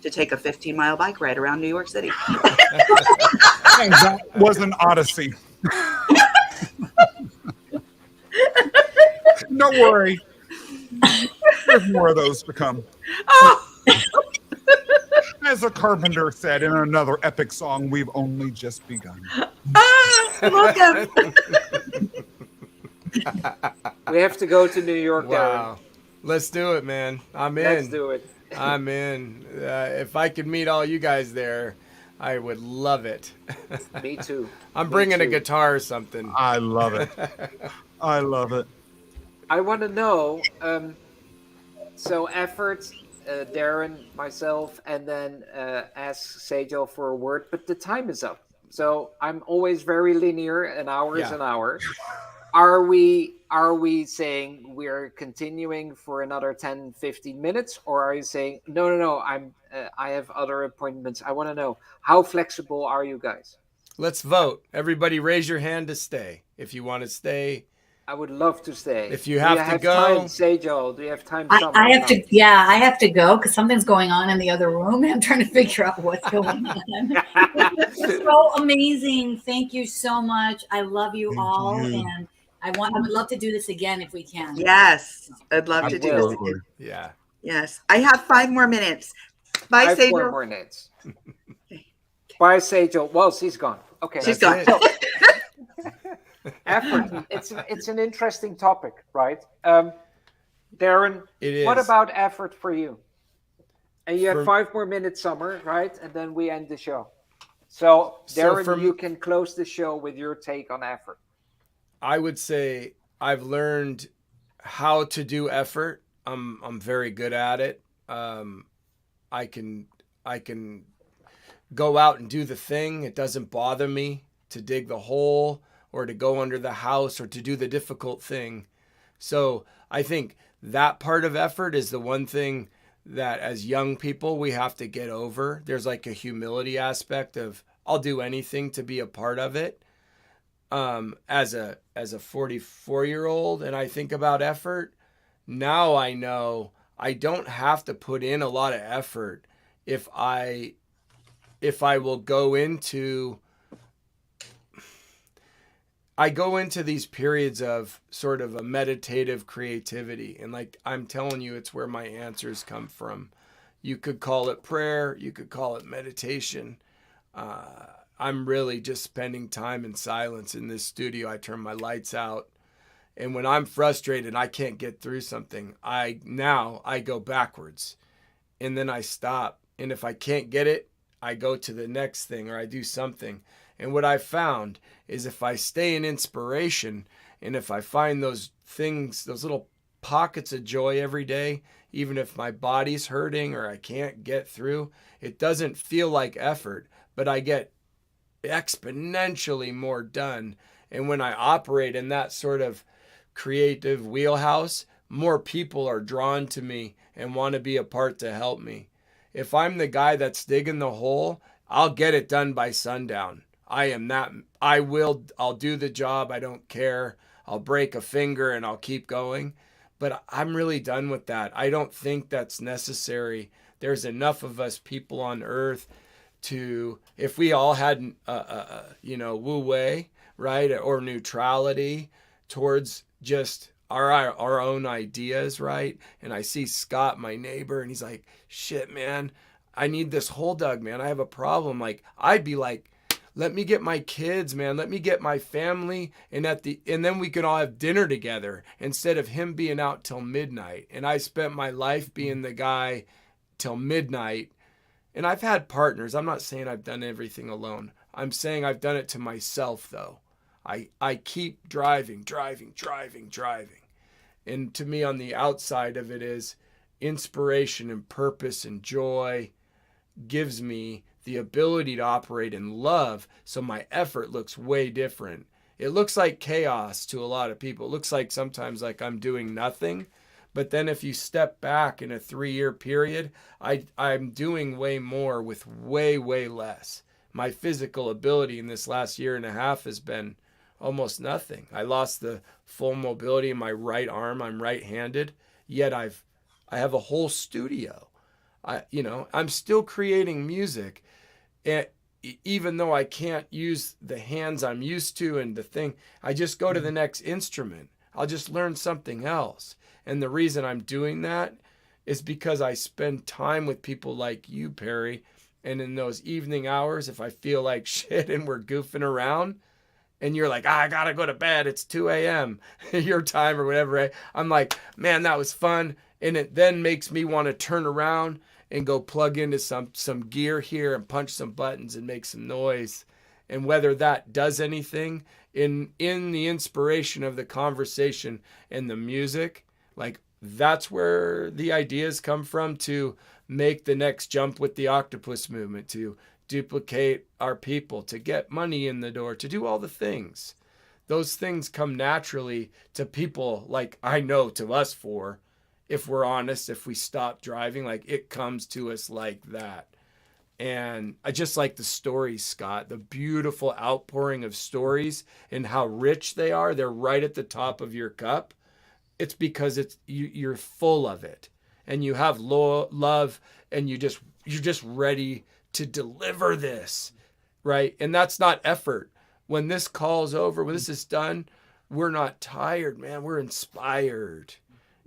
take a 15-mile bike ride around New York City. And that was an odyssey. Don't worry. There's more of those to come. Oh, As a carpenter said in another epic song, we've only just begun. welcome. We have to go to New York, Wow. Let's do it, man. I'm Darren. in. Let's do it. I'm in. If I could meet all you guys there, I would love it. Me too. I'm Me bringing a too. guitar or something. I love it. I love it. I want to know. So effort, Darren, myself, and then ask Sejal for a word. But the time is up. So I'm always very linear. An hour is Yeah. an hour. Are we saying we're continuing for another 10, 15 minutes, or are you saying no? I have other appointments. I want to know, how flexible are you guys? Let's vote. Everybody raise your hand to stay. If you want to stay. I would love to stay. If you have to go- time, Sejal? Do you have time? I have to, yeah, I have to go because something's going on in the other room and I'm trying to figure out what's going on. So amazing. Thank you so much. I love you Thank all. you. And I would love to do this again if we can. Yes, I'd love to do this Absolutely. again. Yeah. Yes, I have 5 more minutes. Bye, I have 4 Sejal. more minutes. Bye, Sejal. Well, she's gone. Okay. She's That's gone. it. Effort. It's an interesting topic, right? Darren, It is. what about effort for you? And you have For- 5 more minutes, Summer, right? And then we end the show. So, Darren, for- you can close the show with your take on effort. I would say I've learned how to do effort. I'm very good at it. I can go out and do the thing. It doesn't bother me to dig the hole or to go under the house or to do the difficult thing. So I think that part of effort is the one thing that as young people we have to get over. There's like a humility aspect of I'll do anything to be a part of it. As a 44-year-old, and I think about effort, now I know I don't have to put in a lot of effort if I will go into these periods of sort of a meditative creativity, and like I'm telling you, it's where my answers come from. You could call it prayer, you could call it meditation. I'm really just spending time in silence in this studio. I turn my lights out. And when I'm frustrated and I can't get through something, I go backwards and then I stop. And if I can't get it, I go to the next thing or I do something. And what I found is if I stay in inspiration and if I find those things, those little pockets of joy every day, even if my body's hurting or I can't get through, it doesn't feel like effort, but I get exponentially more done. And when I operate in that sort of creative wheelhouse, more people are drawn to me and want to be a part to help me. If I'm the guy that's digging the hole, I'll get it done by sundown. I'll do the job. I don't care. I'll break a finger and I'll keep going. But I'm really done with that. I don't think that's necessary. There's enough of us people on earth to, if we all had wu wei, right, or neutrality towards just our own ideas, right? And I see Scott, my neighbor, and he's like, shit, man, I need this hole dug, man. I have a problem. Like, I'd be like, let me get my kids, man. Let me get my family, and then we can all have dinner together instead of him being out till midnight. And I spent my life being the guy till midnight. And I've had partners. I'm not saying I've done everything alone. I'm saying I've done it to myself, though. I keep driving. And to me, on the outside of it is inspiration and purpose and joy gives me the ability to operate in love. So my effort looks way different. It looks like chaos to a lot of people. It looks like sometimes like I'm doing nothing. But then if you step back in a 3-year period, I'm doing way more with way less. My physical ability in this last year and a half has been almost nothing. I lost the full mobility in my right arm. I'm right-handed, yet I have a whole studio. I'm still creating music, and even though I can't use the hands I'm used to and the thing, I just go to the next instrument. I'll just learn something else. And the reason I'm doing that is because I spend time with people like you, Perry. And in those evening hours, if I feel like shit and we're goofing around, and you're like, I gotta go to bed, it's 2 a.m. your time or whatever, right? I'm like, man, that was fun. And it then makes me want to turn around and go plug into some gear here and punch some buttons and make some noise. And whether that does anything in the inspiration of the conversation and the music, like that's where the ideas come from to make the next jump with the Octopus movement, to duplicate our people, to get money in the door, to do all the things. Those things come naturally to people like I know to us four. If we're honest, if we stop driving, like it comes to us like that. And I just like the stories, Scott, the beautiful outpouring of stories and how rich they are. They're right at the top of your cup. It's because you're full of it, and you have love, and you're just ready to deliver this, right? And that's not effort. When this call's over, when this is done, we're not tired, man. We're inspired.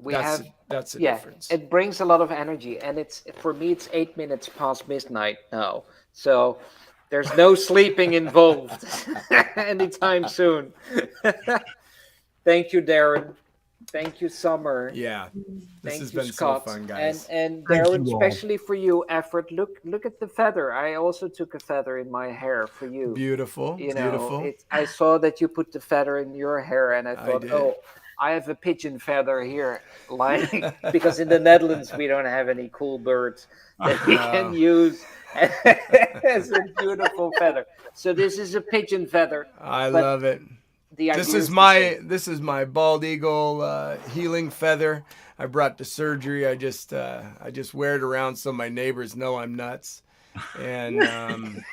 That's the difference. It brings a lot of energy, and for me it's 8 minutes past midnight now, so there's no sleeping involved anytime soon. Thank you, Darren. Thank you, Summer. Yeah, this Thank has you, been Scott. so fun, guys. And Thank Darren, you all. especially for you, effort. Look at the feather. I also took a feather in my hair for you. Beautiful, beautiful. I saw that you put the feather in your hair, and I thought, did. I have a pigeon feather here, like because in the Netherlands we don't have any cool birds that we can use as a beautiful feather. So this is a pigeon feather. I love it. This is my bald eagle healing feather. I brought to surgery. I just wear it around so my neighbors know I'm nuts, and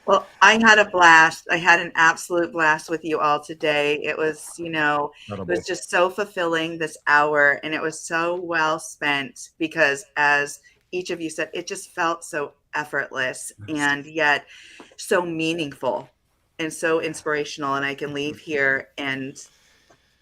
Well, I had a blast. I had an absolute blast with you all today. It was, it was just so fulfilling this hour, and it was so well spent because, as each of you said, it just felt so effortless and yet so meaningful and so inspirational. And I can leave here and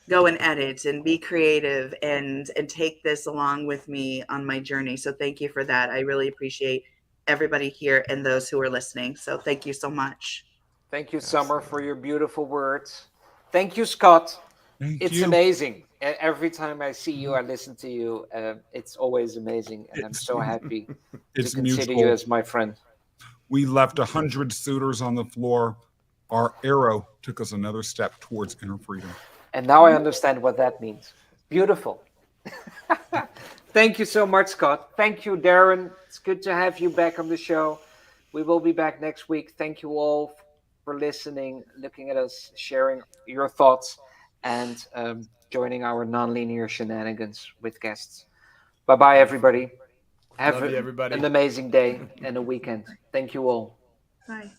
go and edit and be creative and take this along with me on my journey. So thank you for that. I really appreciate everybody here and those who are listening. So thank you so much. Thank you, Summer, for your beautiful words. Thank you, Scott. It's amazing. Every time I see you, I listen to you. It's always amazing, and I'm so happy to consider you as my friend. We left 100 suitors on the floor. Our arrow took us another step towards inner freedom. And now I understand what that means. Beautiful. Thank you so much, Scott. Thank you, Darren. It's good to have you back on the show. We will be back next week. Thank you all for listening, looking at us, sharing your thoughts, and joining our Nonlinear Shenanigans with guests. Bye-bye, everybody. Have an amazing day and a weekend. Thank you all. Bye.